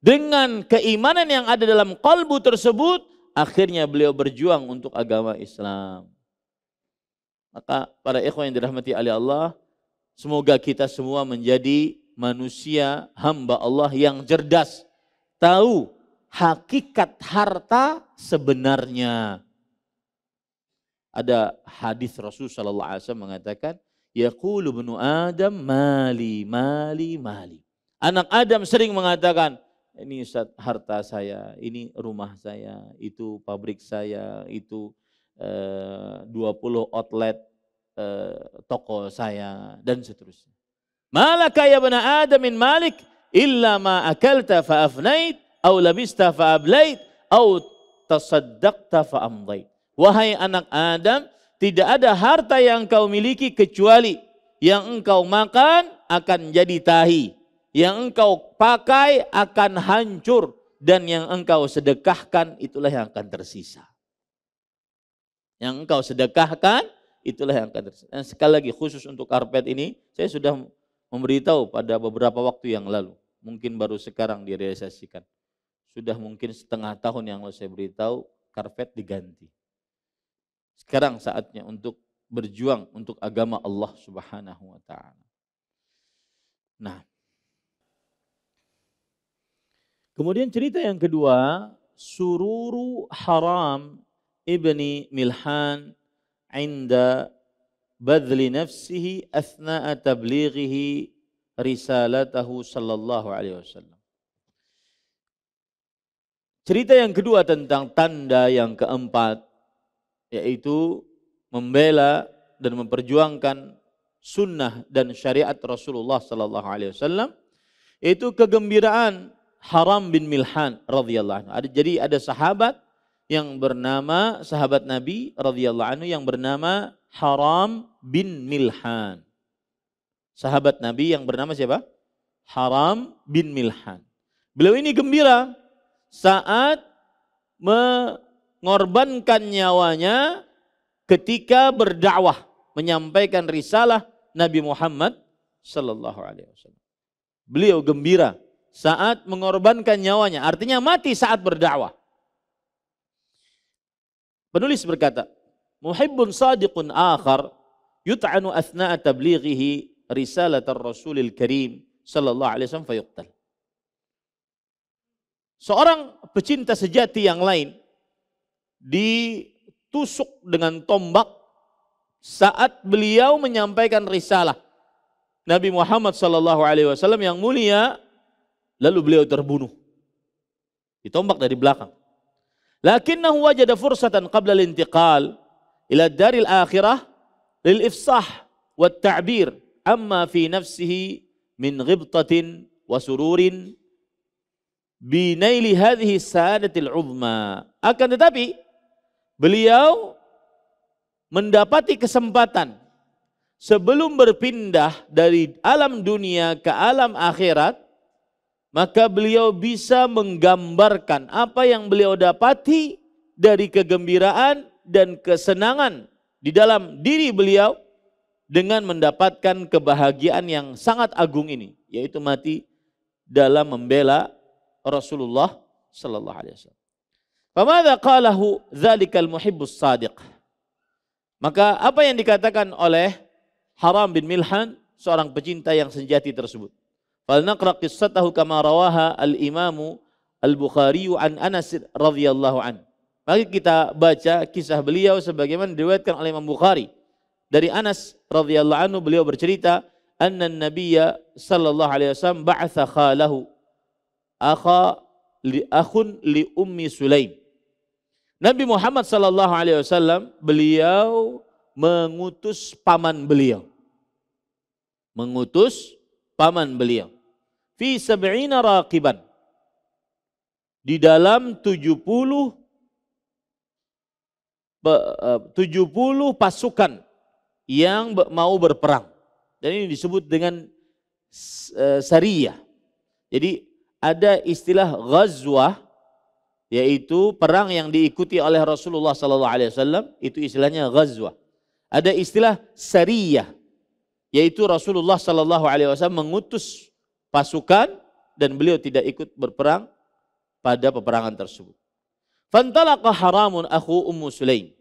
Dengan keimanan yang ada dalam qalbu tersebut, akhirnya beliau berjuang untuk agama Islam. Maka para ikhwan yang dirahmati oleh Allah, semoga kita semua menjadi manusia hamba Allah yang cerdas, tahu hakikat harta sebenarnya. Ada hadis Rasul sallallahu alaihi wasallam mengatakan, yaqulu ibnu Adam mali mali mali. Anak Adam sering mengatakan, ini harta saya, ini rumah saya, itu pabrik saya, itu 20 outlet toko saya dan seterusnya. Malaka ya bana Adam min malik illa ma akalta fa afnait au labista fa ablait au tasaddaqta fa amdait. Wahai anak Adam, tidak ada harta yang kau miliki kecuali yang engkau makan akan jadi tahi, yang engkau pakai akan hancur, dan yang engkau sedekahkan itulah yang akan tersisa. Yang engkau sedekahkan itulah yang akan tersisa. Dan sekali lagi khusus untuk karpet ini saya sudah memberitahu pada beberapa waktu yang lalu. Mungkin baru sekarang direalisasikan. Sudah mungkin setengah tahun yang lalu saya beritahu karpet diganti. Sekarang saatnya untuk berjuang untuk agama Allah Subhanahu wa taala. Nah, kemudian cerita yang kedua, Sururu Haram ibni Milhan inda badli nafsihi athna'a tablighihi risalatahu sallallahu alaihi wasallam. Cerita yang kedua tentang tanda yang keempat, yaitu membela dan memperjuangkan sunnah dan syariat Rasulullah sallallahu alaihi wasallam, yaitu kegembiraan Haram bin Milhan radhiyallahu anhu. Jadi ada sahabat yang bernama, sahabat Nabi radhiyallahu anhu yang bernama Haram bin Milhan. Sahabat Nabi yang bernama siapa? Haram bin Milhan. Beliau ini gembira saat mengorbankan nyawanya ketika berdakwah, menyampaikan risalah Nabi Muhammad sallallahu alaihi wasallam. Beliau gembira saat mengorbankan nyawanya, artinya mati saat berdakwah. Penulis berkata, muhibbun sadiqun akhar yut'anu athna'a tablighihi risalat ar-rasulil karim sallallahu alaihi wasallam fayuqtal. seorang pecinta sejati yang lain ditusuk dengan tombak saat beliau menyampaikan risalah Nabi Muhammad SAW yang mulia, lalu beliau terbunuh. Ditombak dari belakang. Lakinnahu wajada fursatan qabla al-intiqal ila daril akhirah lil ifsah wa ta'bir amma fi nafsihi min ghibtatin wa sururin binaili hadhihi sa'adatil uzma. Akan tetapi beliau mendapati kesempatan sebelum berpindah dari alam dunia ke alam akhirat, maka beliau bisa menggambarkan apa yang beliau dapati dari kegembiraan dan kesenangan di dalam diri beliau dengan mendapatkan kebahagiaan yang sangat agung ini, yaitu mati dalam membela Rasulullah sallallahu alaihi wasallam. Famadza qalahu dzalikal muhibbus shadiq? Maka apa yang dikatakan oleh Haram bin Milhan, seorang pecinta yang sejati tersebut? Fal naqra qissatahu kama rawaha al-Imam al-Bukhari an Anas radhiyallahu an. Mari kita baca kisah beliau sebagaimana diriwayatkan oleh Imam Bukhari. Dari Anas radhiyallahu anhu, beliau bercerita, anna an-nabiyya sallallahu alaihi wasallam ba'atha khalahu akhun li ummi Sulaim. Nabi Muhammad sallallahu alaihi wasallam beliau mengutus paman beliau. Mengutus paman beliau. Fi sab'ina raqiban. Di dalam 70 pasukan yang mau berperang. Dan ini disebut dengan sariyah. Jadi ada istilah ghazwah, yaitu perang yang diikuti oleh Rasulullah SAW, itu istilahnya ghazwah. Ada istilah sariyah, yaitu Rasulullah SAW mengutus pasukan dan beliau tidak ikut berperang pada peperangan tersebut. Fantalaqa Haramun akhu Ummu Sulaim.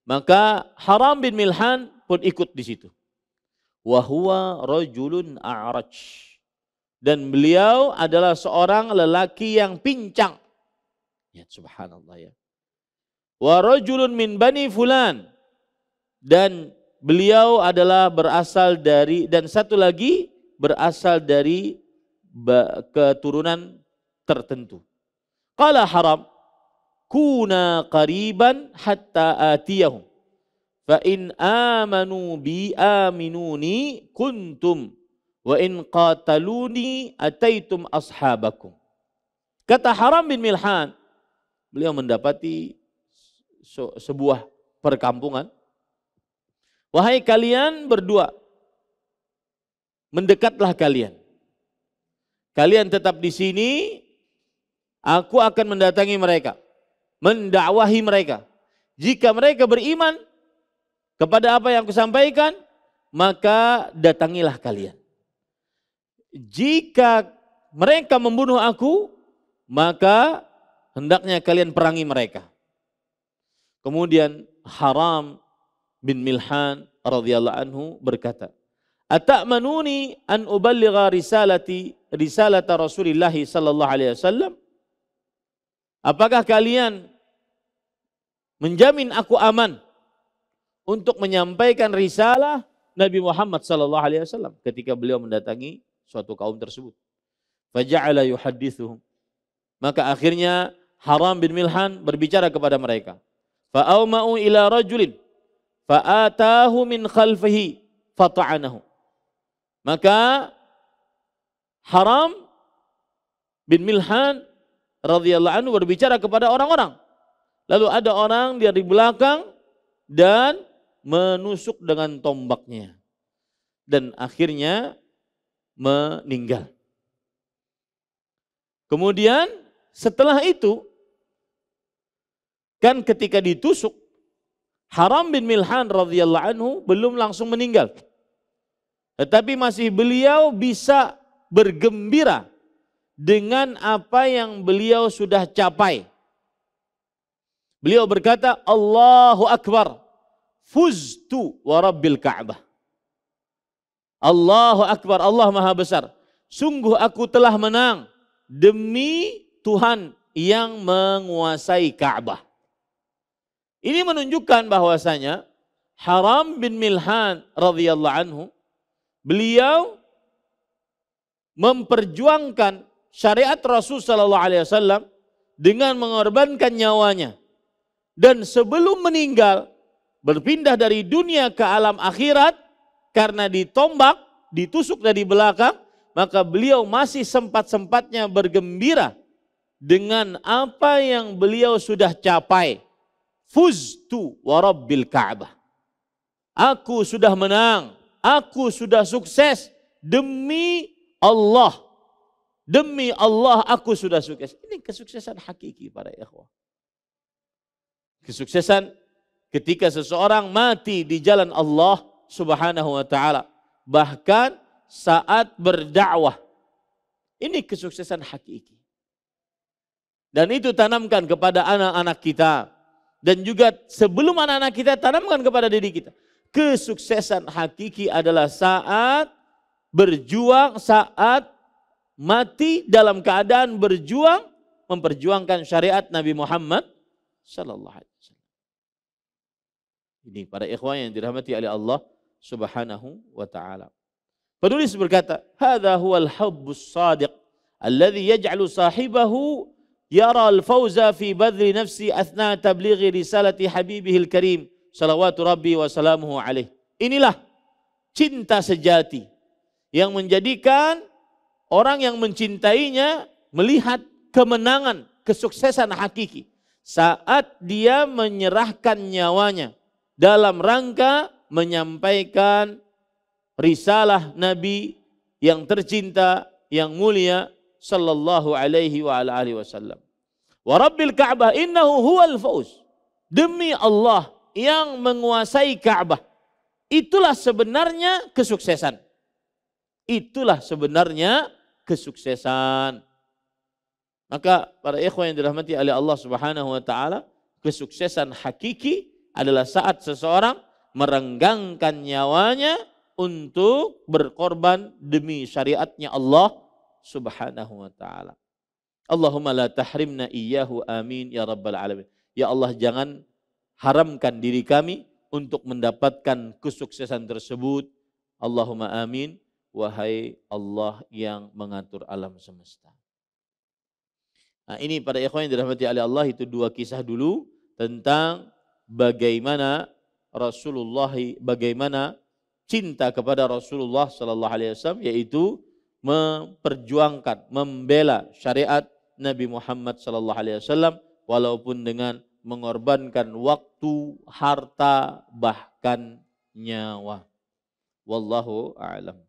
Maka Haram bin Milhan pun ikut di situ. Wa huwa rajulun a'raj. Dan beliau adalah seorang lelaki yang pincang. Ya, subhanallah ya. Wa rajulun min bani fulan. Dan beliau adalah berasal dari, dan satu lagi berasal dari keturunan tertentu. Qala Haram, kuna qariban hatta atiyahum. Fa in amanu bi aminuni kuntum wa in qataluni ataitum ashabakum. Kata Haram bin Milhan, beliau mendapati sebuah perkampungan. Wahai kalian berdua, mendekatlah kalian. Kalian tetap di sini, aku akan mendatangi mereka, mendakwahi mereka. Jika mereka beriman kepada apa yang kusampaikan, maka datangilah kalian. Jika mereka membunuh aku, maka hendaknya kalian perangi mereka. Kemudian Haram bin Milhan radhiyallahu anhu berkata, "Ata'manuni an uballigha risalata Rasulillah sallallahu alaihi wasallam?" Apakah kalian menjamin aku aman untuk menyampaikan risalah Nabi Muhammad sallallahu alaihi wasallam ketika beliau mendatangi suatu kaum tersebut? Faja'ala yuhaddithuhum. Maka akhirnya Haram bin Milhan berbicara kepada mereka. Fa'auma'u ila rajulin fa'atahu min khalfihi fata'anahu. Maka Haram bin Milhan radhiyallahu anhu berbicara kepada orang-orang. Lalu ada orang dari belakang dan menusuk dengan tombaknya. Dan akhirnya meninggal. Kemudian setelah itu, kan ketika ditusuk, Haram bin Milhan radhiyallahu anhu belum langsung meninggal. Tetapi masih beliau bisa bergembira dengan apa yang beliau sudah capai. Beliau berkata, Allahu Akbar, fuztu wa rabbil Ka'bah. Allahu Akbar, Allah Maha Besar. Sungguh aku telah menang demi Tuhan yang menguasai Ka'bah. Ini menunjukkan bahwasanya Haram bin Milhan radhiyallahu anhu, beliau memperjuangkan syariat Rasul sallallahu alaihi wasallam dengan mengorbankan nyawanya. Dan sebelum meninggal, berpindah dari dunia ke alam akhirat karena ditombak, ditusuk dari belakang, maka beliau masih sempat-sempatnya bergembira dengan apa yang beliau sudah capai. Fuztu wa rabbil Ka'bah. Aku sudah menang, aku sudah sukses demi Allah. Demi Allah aku sudah sukses. Ini kesuksesan hakiki para ikhwah. Kesuksesan ketika seseorang mati di jalan Allah Subhanahu wa taala, bahkan saat berdakwah. Ini kesuksesan hakiki. Dan itu tanamkan kepada anak-anak kita, dan juga sebelum anak-anak kita tanamkan kepada diri kita. Kesuksesan hakiki adalah saat berjuang, saat mati dalam keadaan berjuang memperjuangkan syariat Nabi Muhammad sallallahu alaihi wasallam. Ini para ikhwan yang dirahmati oleh Allah Subhanahu wa taala. Penulis berkata, "Hadza huwal hubbus shadiq alladhi yaj'alu sahibahu yara al-fawza fi badli nafsi athna tablighi risalati habibihil karim salawatu rabbi wa salamuhu alaih." Inilah cinta sejati yang menjadikan orang yang mencintainya melihat kemenangan, kesuksesan hakiki saat dia menyerahkan nyawanya dalam rangka menyampaikan risalah Nabi yang tercinta, yang mulia sallallahu alaihi wa ala alihi wasallam. Wa rabbil Ka'bah innahu huwal fauz. Demi Allah yang menguasai Ka'bah. Itulah sebenarnya kesuksesan. Itulah sebenarnya kesuksesan. Maka para ikhwan yang dirahmati oleh Allah Subhanahu wa taala, kesuksesan hakiki adalah saat seseorang merenggangkan nyawanya untuk berkorban demi syariatnya Allah Subhanahu wa taala. Allahumma la tahrimna iyyahu amin ya rabbal alamin. Ya Allah, jangan haramkan diri kami untuk mendapatkan kesuksesan tersebut. Allahumma amin. Wahai Allah yang mengatur alam semesta. Nah, ini para ikhwan yang dirahmati oleh Allah, itu dua kisah dulu tentang bagaimana cinta kepada Rasulullah sallallahu alaihi wasallam, yaitu memperjuangkan, membela syariat Nabi Muhammad sallallahu alaihi wasallam walaupun dengan mengorbankan waktu, harta, bahkan nyawa. Wallahu a'lam.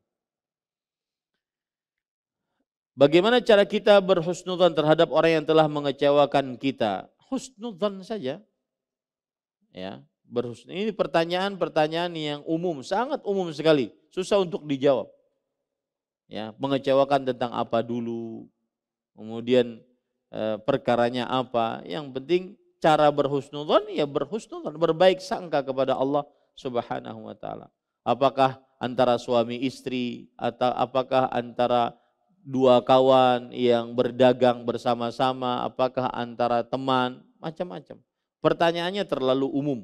Bagaimana cara kita berhusnudzan terhadap orang yang telah mengecewakan kita? Husnudzan saja. Ya, ini pertanyaan-pertanyaan yang umum, sangat umum sekali, susah untuk dijawab. Ya, mengecewakan tentang apa dulu, kemudian perkaranya apa. Yang penting cara berhusnudzan, ya berhusnudzan, berbaik sangka kepada Allah Subhanahu wa taala. Apakah antara suami istri, atau apakah antara dua kawan yang berdagang bersama-sama, apakah antara teman, macam-macam. Pertanyaannya terlalu umum.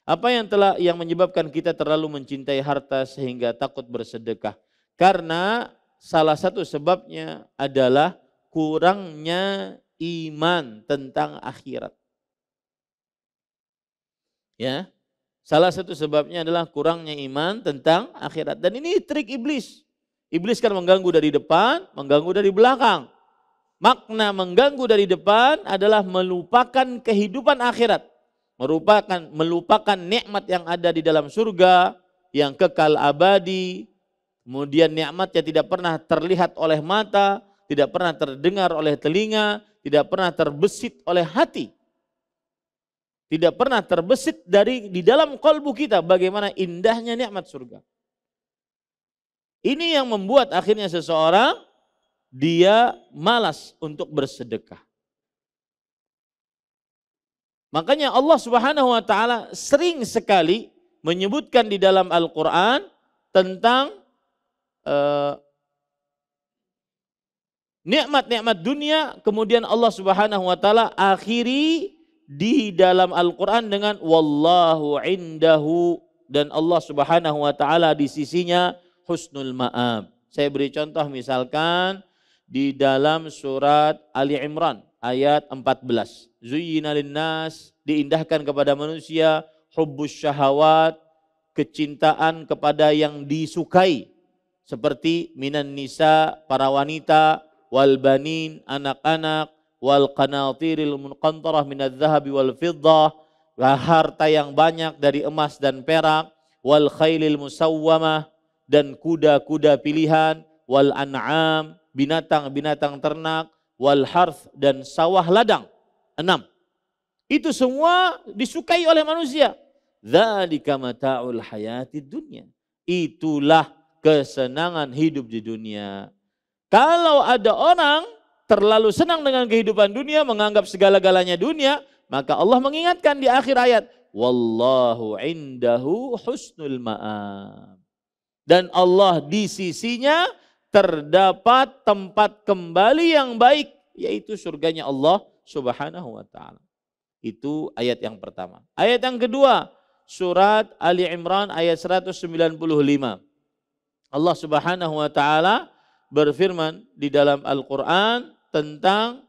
Apa yang menyebabkan kita terlalu mencintai harta sehingga takut bersedekah? Karena salah satu sebabnya adalah kurangnya iman tentang akhirat. Ya, salah satu sebabnya adalah kurangnya iman tentang akhirat. Dan ini trik iblis. Iblis kan mengganggu dari depan, mengganggu dari belakang. Makna mengganggu dari depan adalah melupakan kehidupan akhirat. Melupakan nikmat yang ada di dalam surga, yang kekal abadi. Kemudian nikmat yang tidak pernah terlihat oleh mata, tidak pernah terdengar oleh telinga, tidak pernah terbesit oleh hati. Tidak pernah terbesit di dalam kalbu kita bagaimana indahnya nikmat surga. Ini yang membuat akhirnya seseorang dia malas untuk bersedekah. Makanya Allah Subhanahu wa taala sering sekali menyebutkan di dalam Al-Qur'an tentang nikmat-nikmat dunia kemudian Allah Subhanahu wa taala akhiri di dalam Al-Qur'an dengan wallahu indahu, dan Allah Subhanahu wa taala di sisinya husnul ma'ab. Saya beri contoh misalkan di dalam surat Ali Imran ayat 14. Zuyyina linnas, diindahkan kepada manusia, hubbus syahawat, kecintaan kepada yang disukai, seperti minan nisa, para wanita, wal banin, anak-anak, wal qanatiril munqantarah minadz zahabi wal fiddah, harta yang banyak dari emas dan perak, wal khailil musawwamah, dan kuda-kuda pilihan, wal an'am, binatang-binatang ternak, wal harth, dan sawah ladang. 6. Itu semua disukai oleh manusia. Dzalika mata'ul hayatid dunya. Itulah kesenangan hidup di dunia. Kalau ada orang terlalu senang dengan kehidupan dunia, menganggap segala-galanya dunia, maka Allah mengingatkan di akhir ayat, wallahu indahu husnul ma'ab. Dan Allah di sisinya terdapat tempat kembali yang baik, yaitu surganya Allah Subhanahu wa taala. Itu ayat yang pertama. Ayat yang kedua, surat Ali Imran ayat 195. Allah Subhanahu wa taala berfirman di dalam Al-Qur'an tentang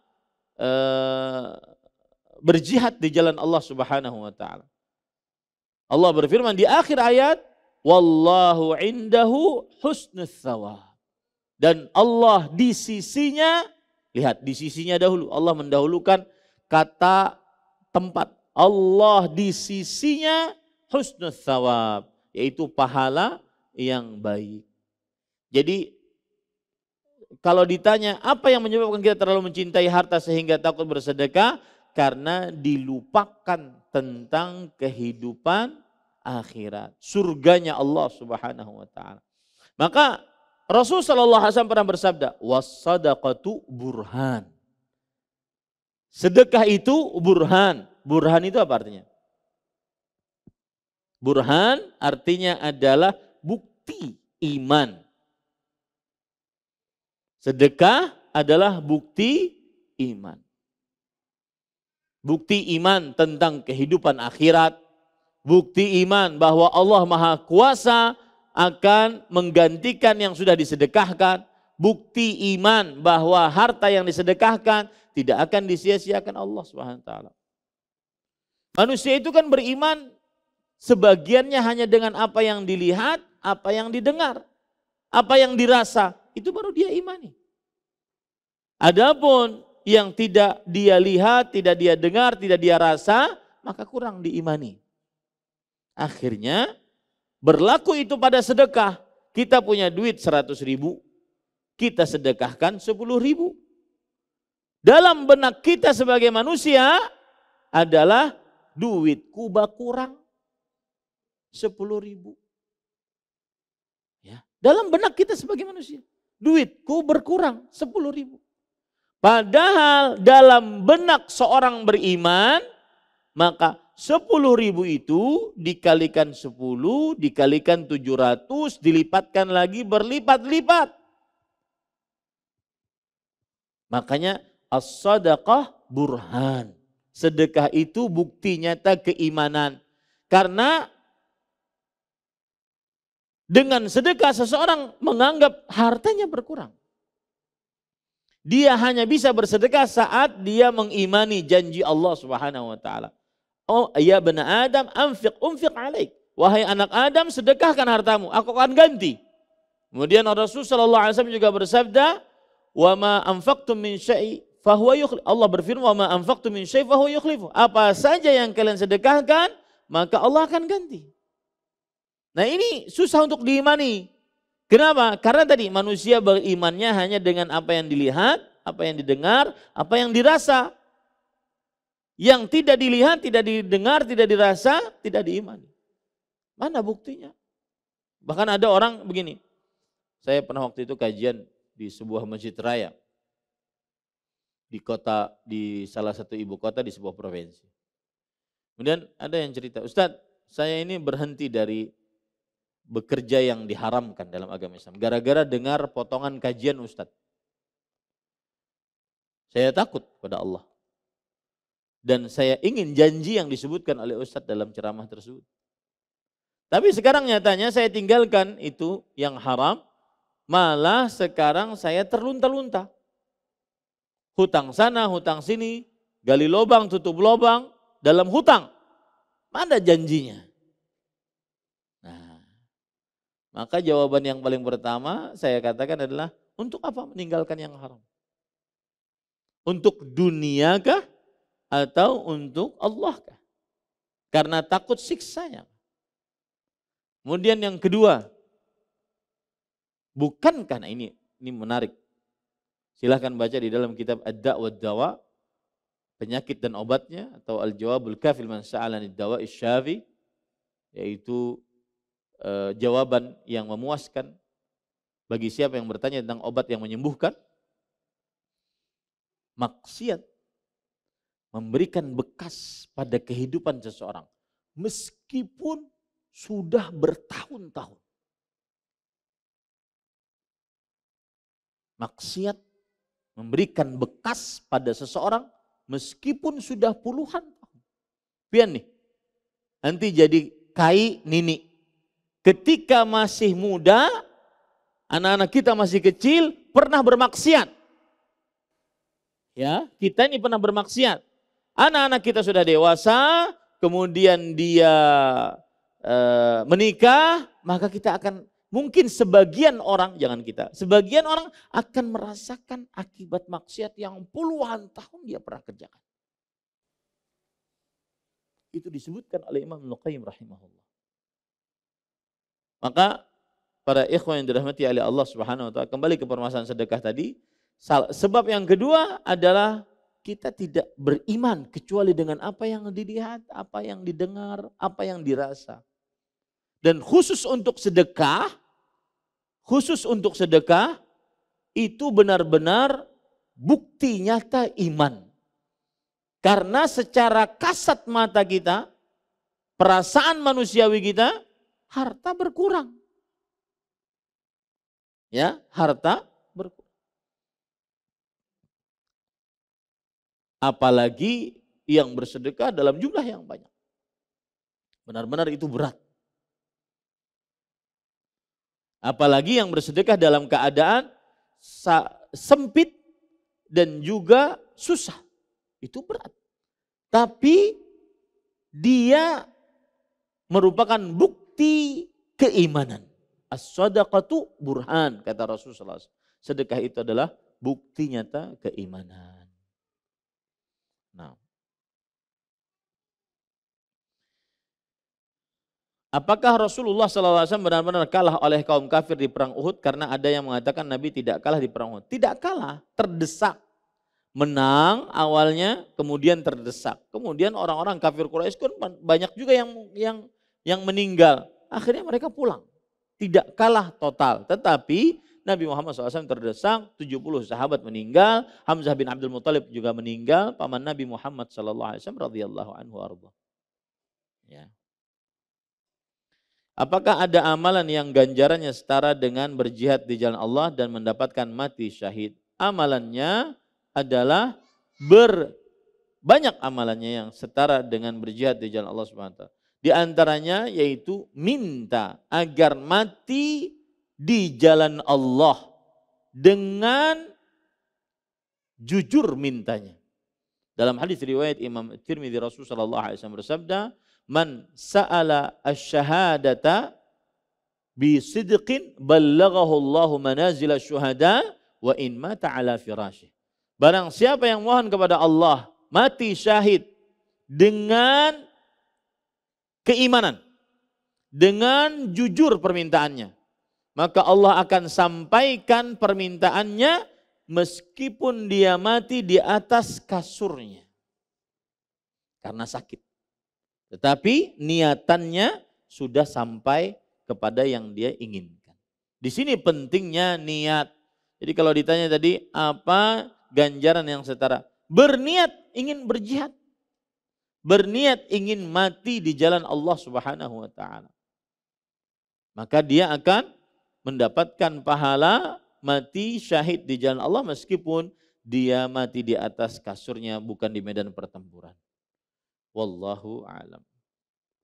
berjihad di jalan Allah Subhanahu wa taala. Allah berfirman di akhir ayat, wallahu indahu husnus tsawab. Dan Allah di sisinya, lihat di sisinya dahulu, Allah mendahulukan kata tempat. Allah di sisinya husnus tsawab, yaitu pahala yang baik. Jadi kalau ditanya apa yang menyebabkan kita terlalu mencintai harta sehingga takut bersedekah, karena dilupakan tentang kehidupan akhirat, surganya Allah Subhanahu wa taala. Maka Rasul sallallahu alaihi wasallam pernah bersabda, was-sadaqatu burhan. Sedekah itu burhan. Burhan itu apa artinya? Burhan artinya adalah bukti iman. Sedekah adalah bukti iman. Bukti iman tentang kehidupan akhirat. Bukti iman bahwa Allah Maha Kuasa akan menggantikan yang sudah disedekahkan. Bukti iman bahwa harta yang disedekahkan tidak akan disia-siakan Allah Subhanahu wa taala. Manusia itu kan beriman sebagiannya hanya dengan apa yang dilihat, apa yang didengar, apa yang dirasa, itu baru dia imani. Adapun yang tidak dia lihat, tidak dia dengar, tidak dia rasa, maka kurang diimani. Akhirnya berlaku itu pada sedekah. Kita punya duit 100.000, kita sedekahkan 10.000. Dalam benak kita sebagai manusia adalah duitku berkurang 10.000. Ya, dalam benak kita sebagai manusia, duitku berkurang 10.000. Padahal dalam benak seorang beriman, maka 10.000 itu dikalikan 10, dikalikan 700, dilipatkan lagi berlipat-lipat. Makanya as-sadaqah burhan. Sedekah itu bukti nyata keimanan. Karena dengan sedekah seseorang menganggap hartanya berkurang. Dia hanya bisa bersedekah saat dia mengimani janji Allah Subhanahu wa taala. Oh ya bani Adam, unfiq alaik. Wahai anak Adam, sedekahkan hartamu, aku akan ganti. Kemudian Rasul sallallahu alaihi wasallam juga bersabda, "Wa ma anfaqtum min syai' fahuwa yukhlif." Allah berfirman, "Wa ma anfaqtum min syai' fahuwa yukhlifu." Apa saja yang kalian sedekahkan, maka Allah akan ganti. Nah, ini susah untuk diimani. Kenapa? Karena tadi manusia berimannya hanya dengan apa yang dilihat, apa yang didengar, apa yang dirasa. Yang tidak dilihat, tidak didengar, tidak dirasa, tidak diimani. Mana buktinya? Bahkan ada orang begini. Saya pernah waktu itu kajian di sebuah masjid raya. Di salah satu ibu kota di sebuah provinsi. Kemudian ada yang cerita, Ustadz, saya ini berhenti dari bekerja yang diharamkan dalam agama Islam. Gara-gara dengar potongan kajian Ustadz. Saya takut pada Allah. Dan saya ingin janji yang disebutkan oleh Ustadz dalam ceramah tersebut. Tapi sekarang nyatanya saya tinggalkan itu yang haram, malah sekarang saya terlunta-lunta. Hutang sana, hutang sini, gali lubang, tutup lubang, dalam hutang. Mana janjinya? Nah, maka jawaban yang paling pertama saya katakan adalah, untuk apa meninggalkan yang haram? Untuk dunia kah? Atau untuk Allah kah? Karena takut siksanya. Kemudian yang kedua, bukankah, nah ini menarik. Silahkan baca di dalam kitab Ad-Da' wa Dawa, penyakit dan obatnya, atau Al-Jawabul Kafil Man Sa'alani Dawa Isyafi, yaitu jawaban yang memuaskan bagi siapa yang bertanya tentang obat yang menyembuhkan. Maksiat memberikan bekas pada kehidupan seseorang meskipun sudah bertahun-tahun. Maksiat memberikan bekas pada seseorang meskipun sudah puluhan tahun. Pian nih, nanti jadi kai nini. Ketika masih muda, anak-anak kita masih kecil, pernah bermaksiat. Ya, kita ini pernah bermaksiat. Anak-anak kita sudah dewasa, kemudian dia menikah, maka kita akan, mungkin sebagian orang, jangan kita, sebagian orang akan merasakan akibat maksiat yang puluhan tahun dia pernah kerjakan. Itu disebutkan oleh Imam Ibnu Qayyim rahimahullah. Maka para ikhwan yang dirahmati oleh Allah Subhanahu wa taala, kembali ke permasalahan sedekah tadi, sebab yang kedua adalah kita tidak beriman kecuali dengan apa yang dilihat, apa yang didengar, apa yang dirasa. Dan khusus untuk sedekah itu benar-benar bukti nyata iman. Karena secara kasat mata kita, perasaan manusiawi kita, harta berkurang. Ya, harta berkurang. Apalagi yang bersedekah dalam jumlah yang banyak. Benar-benar itu berat. Apalagi yang bersedekah dalam keadaan sempit dan juga susah. Itu berat. Tapi dia merupakan bukti keimanan. As-sadaqatu burhan, kata Rasulullah SAW. Sedekah itu adalah bukti nyata keimanan. Nah, apakah Rasulullah SAW benar-benar kalah oleh kaum kafir di perang Uhud? Karena ada yang mengatakan Nabi tidak kalah di perang Uhud. Tidak kalah, terdesak. Menang awalnya, kemudian terdesak. Kemudian orang-orang kafir Quraisy kan banyak juga yang meninggal. Akhirnya mereka pulang. Tidak kalah total, tetapi Nabi Muhammad SAW terdesak, 70 sahabat meninggal, Hamzah bin Abdul Muthalib juga meninggal, paman Nabi Muhammad SAW radhiyallahu anhu arda. Ya. Apakah ada amalan yang ganjarannya setara dengan berjihad di jalan Allah dan mendapatkan mati syahid? Amalannya adalah banyak amalannya yang setara dengan berjihad di jalan Allah SWT. Di antaranya yaitu minta agar mati di jalan Allah dengan jujur mintanya. Dalam hadis riwayat Imam Tirmidzi, Rasulullah sallallahu alaihi wasallam bersabda, "Man sa'ala asy-syahadata bi sidqin ballaghahu Allahu manazil asy-syuhada wa in mata ala firasyih." Barang siapa yang mohon kepada Allah mati syahid dengan keimanan, dengan jujur permintaannya, maka Allah akan sampaikan permintaannya meskipun dia mati di atas kasurnya karena sakit. Tetapi niatannya sudah sampai kepada yang dia inginkan. Di sini pentingnya niat. Jadi kalau ditanya tadi apa ganjaran yang setara? Berniat ingin berjihad. Berniat ingin mati di jalan Allah Subhanahu wa taala. Maka dia akan mendapatkan pahala mati syahid di jalan Allah meskipun dia mati di atas kasurnya, bukan di medan pertempuran. Wallahu a'lam.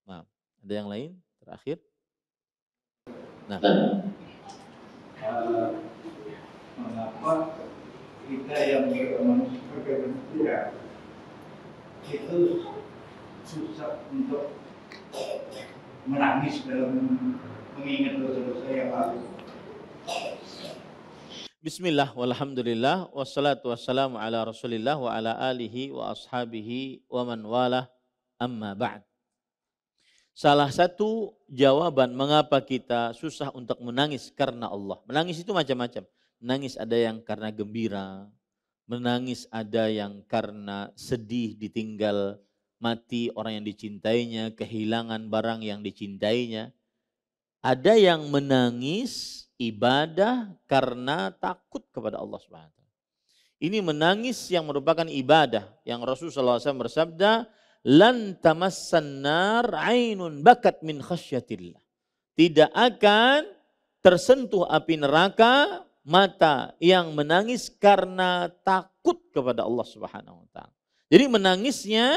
Nah, ada yang lain terakhir? Nah, mengapa kita yang bermanusia itu susah untuk menangis dalam mengingat dosa-dosa yang lalu? bismillah, walhamdulillah, wassalatu wassalamu ala rasulillah wa ala alihi wa ashabihi wa man walah, amma ba'd. Salah satu jawaban mengapa kita susah untuk menangis karena Allah. Menangis itu macam-macam. Menangis ada yang karena gembira, menangis ada yang karena sedih ditinggal mati orang yang dicintainya, kehilangan barang yang dicintainya. Ada yang menangis ibadah karena takut kepada Allah Subhanahu wa taala. Ini menangis yang merupakan ibadah yang Rasulullah SAW bersabda, lan tamassan nar ainun bakat min khasyatillah. Tidak akan tersentuh api neraka mata yang menangis karena takut kepada Allah Subhanahu wa taala. Jadi menangisnya,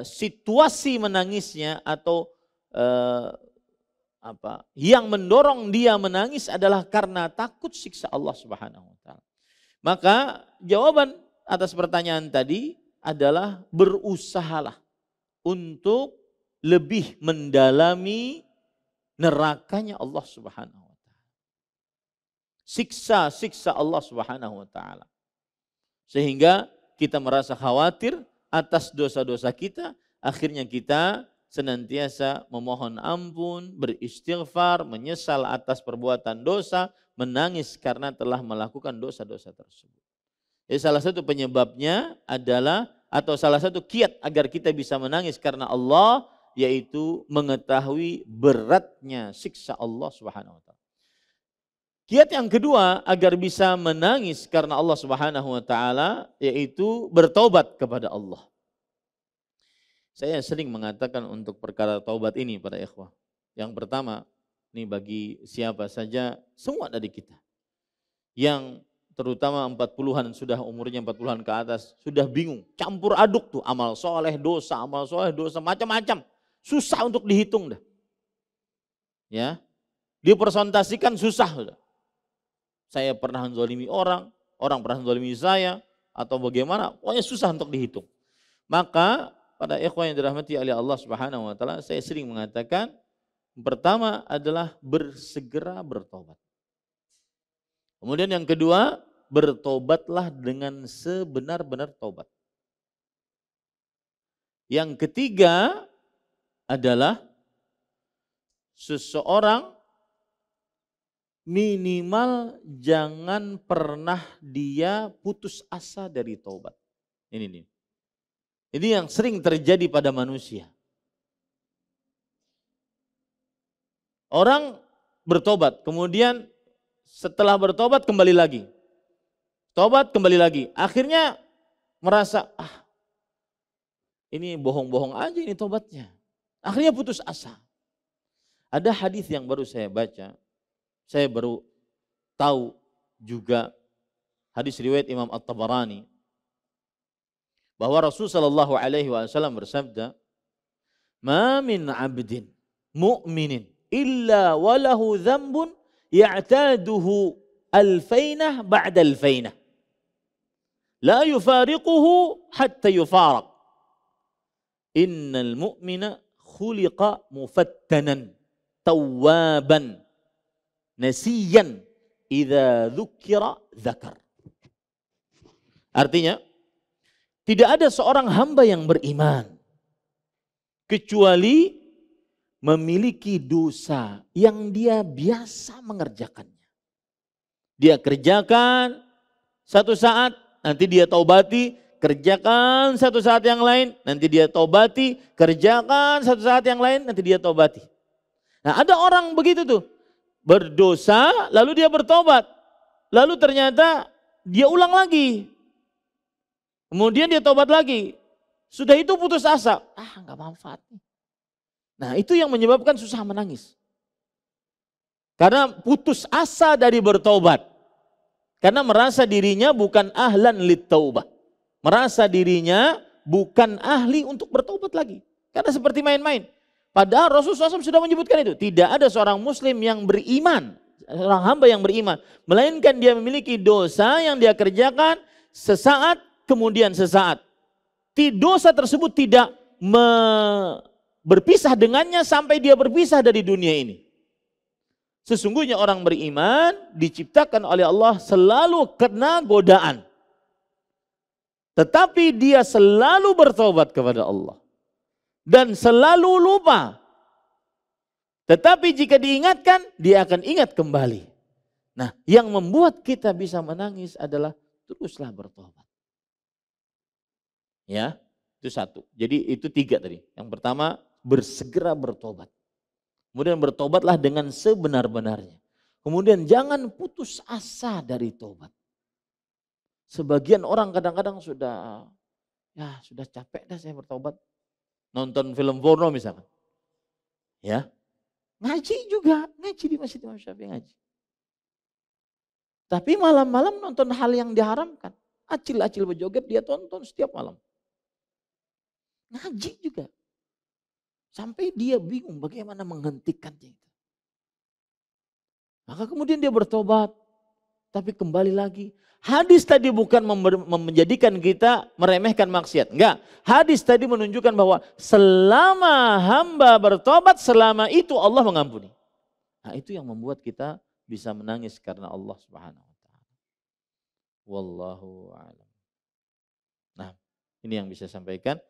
situasi menangisnya atau yang mendorong dia menangis adalah karena takut siksa Allah Subhanahu wa taala. Maka jawaban atas pertanyaan tadi adalah berusahalah untuk lebih mendalami nerakanya Allah Subhanahu wa taala. Siksa Allah Subhanahu wa taala. Sehingga kita merasa khawatir atas dosa-dosa kita, akhirnya kita senantiasa memohon ampun, beristighfar, menyesal atas perbuatan dosa, menangis karena telah melakukan dosa-dosa tersebut. Jadi salah satu penyebabnya adalah, atau salah satu kiat agar kita bisa menangis karena Allah, yaitu mengetahui beratnya siksa Allah Subhanahu wa taala. Kiat yang kedua agar bisa menangis karena Allah Subhanahu wa taala yaitu bertobat kepada Allah. Saya sering mengatakan untuk perkara taubat ini pada ikhwah. Yang pertama, ini bagi siapa saja, semua dari kita. Yang terutama 40-an, sudah umurnya 40-an ke atas, sudah bingung. Campur aduk tuh amal soleh, dosa, macam-macam. Susah untuk dihitung dah. Ya, dipresentasikan susah sudah. Saya pernah menzalimi orang pernah menzalimi saya, atau bagaimana, pokoknya susah untuk dihitung. Maka pada ikhwan yang dirahmati oleh Allah Subhanahu wa taala, saya sering mengatakan pertama adalah bersegera bertobat. Kemudian yang kedua, bertobatlah dengan sebenar-benar tobat. Yang ketiga adalah seseorang minimal jangan pernah dia putus asa dari tobat. Ini nih. Ini yang sering terjadi pada manusia. Orang bertobat, kemudian setelah bertobat kembali lagi. Tobat kembali lagi. Akhirnya merasa, ini bohong-bohong aja ini tobatnya. Akhirnya putus asa. Ada hadis yang baru saya baca. Saya baru tahu juga hadis riwayat Imam At-Tabarani. Bahwa Rasul sallallahu alaihi wasallam bersabda, "Ma min 'abdin mu'minin illa walahu dzambun ya'taduhu alfainah ba'da alfainah. La yufariquhu hatta yufaraq. Innal mu'mina khuliqa mufattanan tawwaban nasiyan idza dzukira dzakar." Artinya, tidak ada seorang hamba yang beriman kecuali memiliki dosa yang dia biasa mengerjakannya. Dia kerjakan satu saat, nanti dia taubati, kerjakan satu saat yang lain, nanti dia taubati, kerjakan satu saat yang lain, nanti dia taubati. Nah, ada orang begitu tuh, berdosa lalu dia bertobat, lalu ternyata dia ulang lagi. Kemudian dia tobat lagi. Sudah itu putus asa. Enggak manfaat nih. Nah, itu yang menyebabkan susah menangis. Karena putus asa dari bertobat. Karena merasa dirinya bukan ahlan lit-taubah. Merasa dirinya bukan ahli untuk bertobat lagi. Karena seperti main-main. Padahal Rasulullah SAW sudah menyebutkan itu. Tidak ada seorang muslim yang beriman, seorang hamba yang beriman, melainkan dia memiliki dosa yang dia kerjakan sesaat kemudian sesaat. Dosa tersebut tidak berpisah dengannya sampai dia berpisah dari dunia ini. Sesungguhnya orang beriman diciptakan oleh Allah selalu kena godaan. Tetapi dia selalu bertobat kepada Allah. Dan selalu lupa. Tetapi jika diingatkan, dia akan ingat kembali. Nah, yang membuat kita bisa menangis adalah teruslah bertobat. Ya, itu satu. Jadi itu 3 tadi. Yang pertama, bersegera bertobat. Kemudian bertobatlah dengan sebenar-benarnya. Kemudian jangan putus asa dari tobat. Sebagian orang kadang-kadang sudah capek dah saya bertobat. Nonton film porno misalkan. Ya. Ngaji juga, ngaji di Masjid Imam Syafi'i ngaji. Tapi malam-malam nonton hal yang diharamkan. Acil-acil berjoget dia tonton setiap malam. Ngaji juga. Sampai dia bingung bagaimana menghentikannya itu. Maka kemudian dia bertobat. Tapi kembali lagi. Hadis tadi bukan menjadikan kita meremehkan maksiat. Enggak. Hadis tadi menunjukkan bahwa selama hamba bertobat, selama itu Allah mengampuni. Nah, itu yang membuat kita bisa menangis karena Allah Subhanahu wa taala. Wallahu a'lam. Nah, ini yang bisa sampaikan.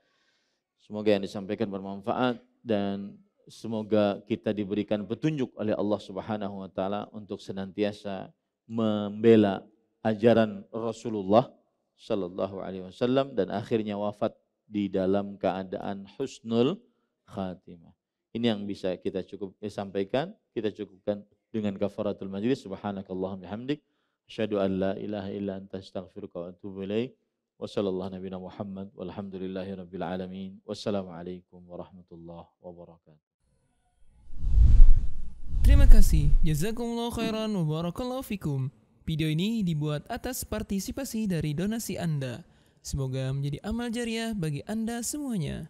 Semoga yang disampaikan bermanfaat dan semoga kita diberikan petunjuk oleh Allah Subhanahu wa taala untuk senantiasa membela ajaran Rasulullah sallallahu alaihi wasallam dan akhirnya wafat di dalam keadaan husnul khatimah. Ini yang bisa kita sampaikan, kita cukupkan dengan kafaratul majlis. Subhanakallahumma bihamdik asyhadu an la ilaha illa anta astaghfiruka wa atubu ilaik. Wa sallallahu nabiyana Muhammad walhamdulillahi rabbil alamin. Wassalamualaikum warahmatullahi wabarakatuh. Terima kasih. Jazakumullah khairan wa barakallahu fikum. Video ini dibuat atas partisipasi dari donasi Anda. Semoga menjadi amal jariah bagi Anda semuanya.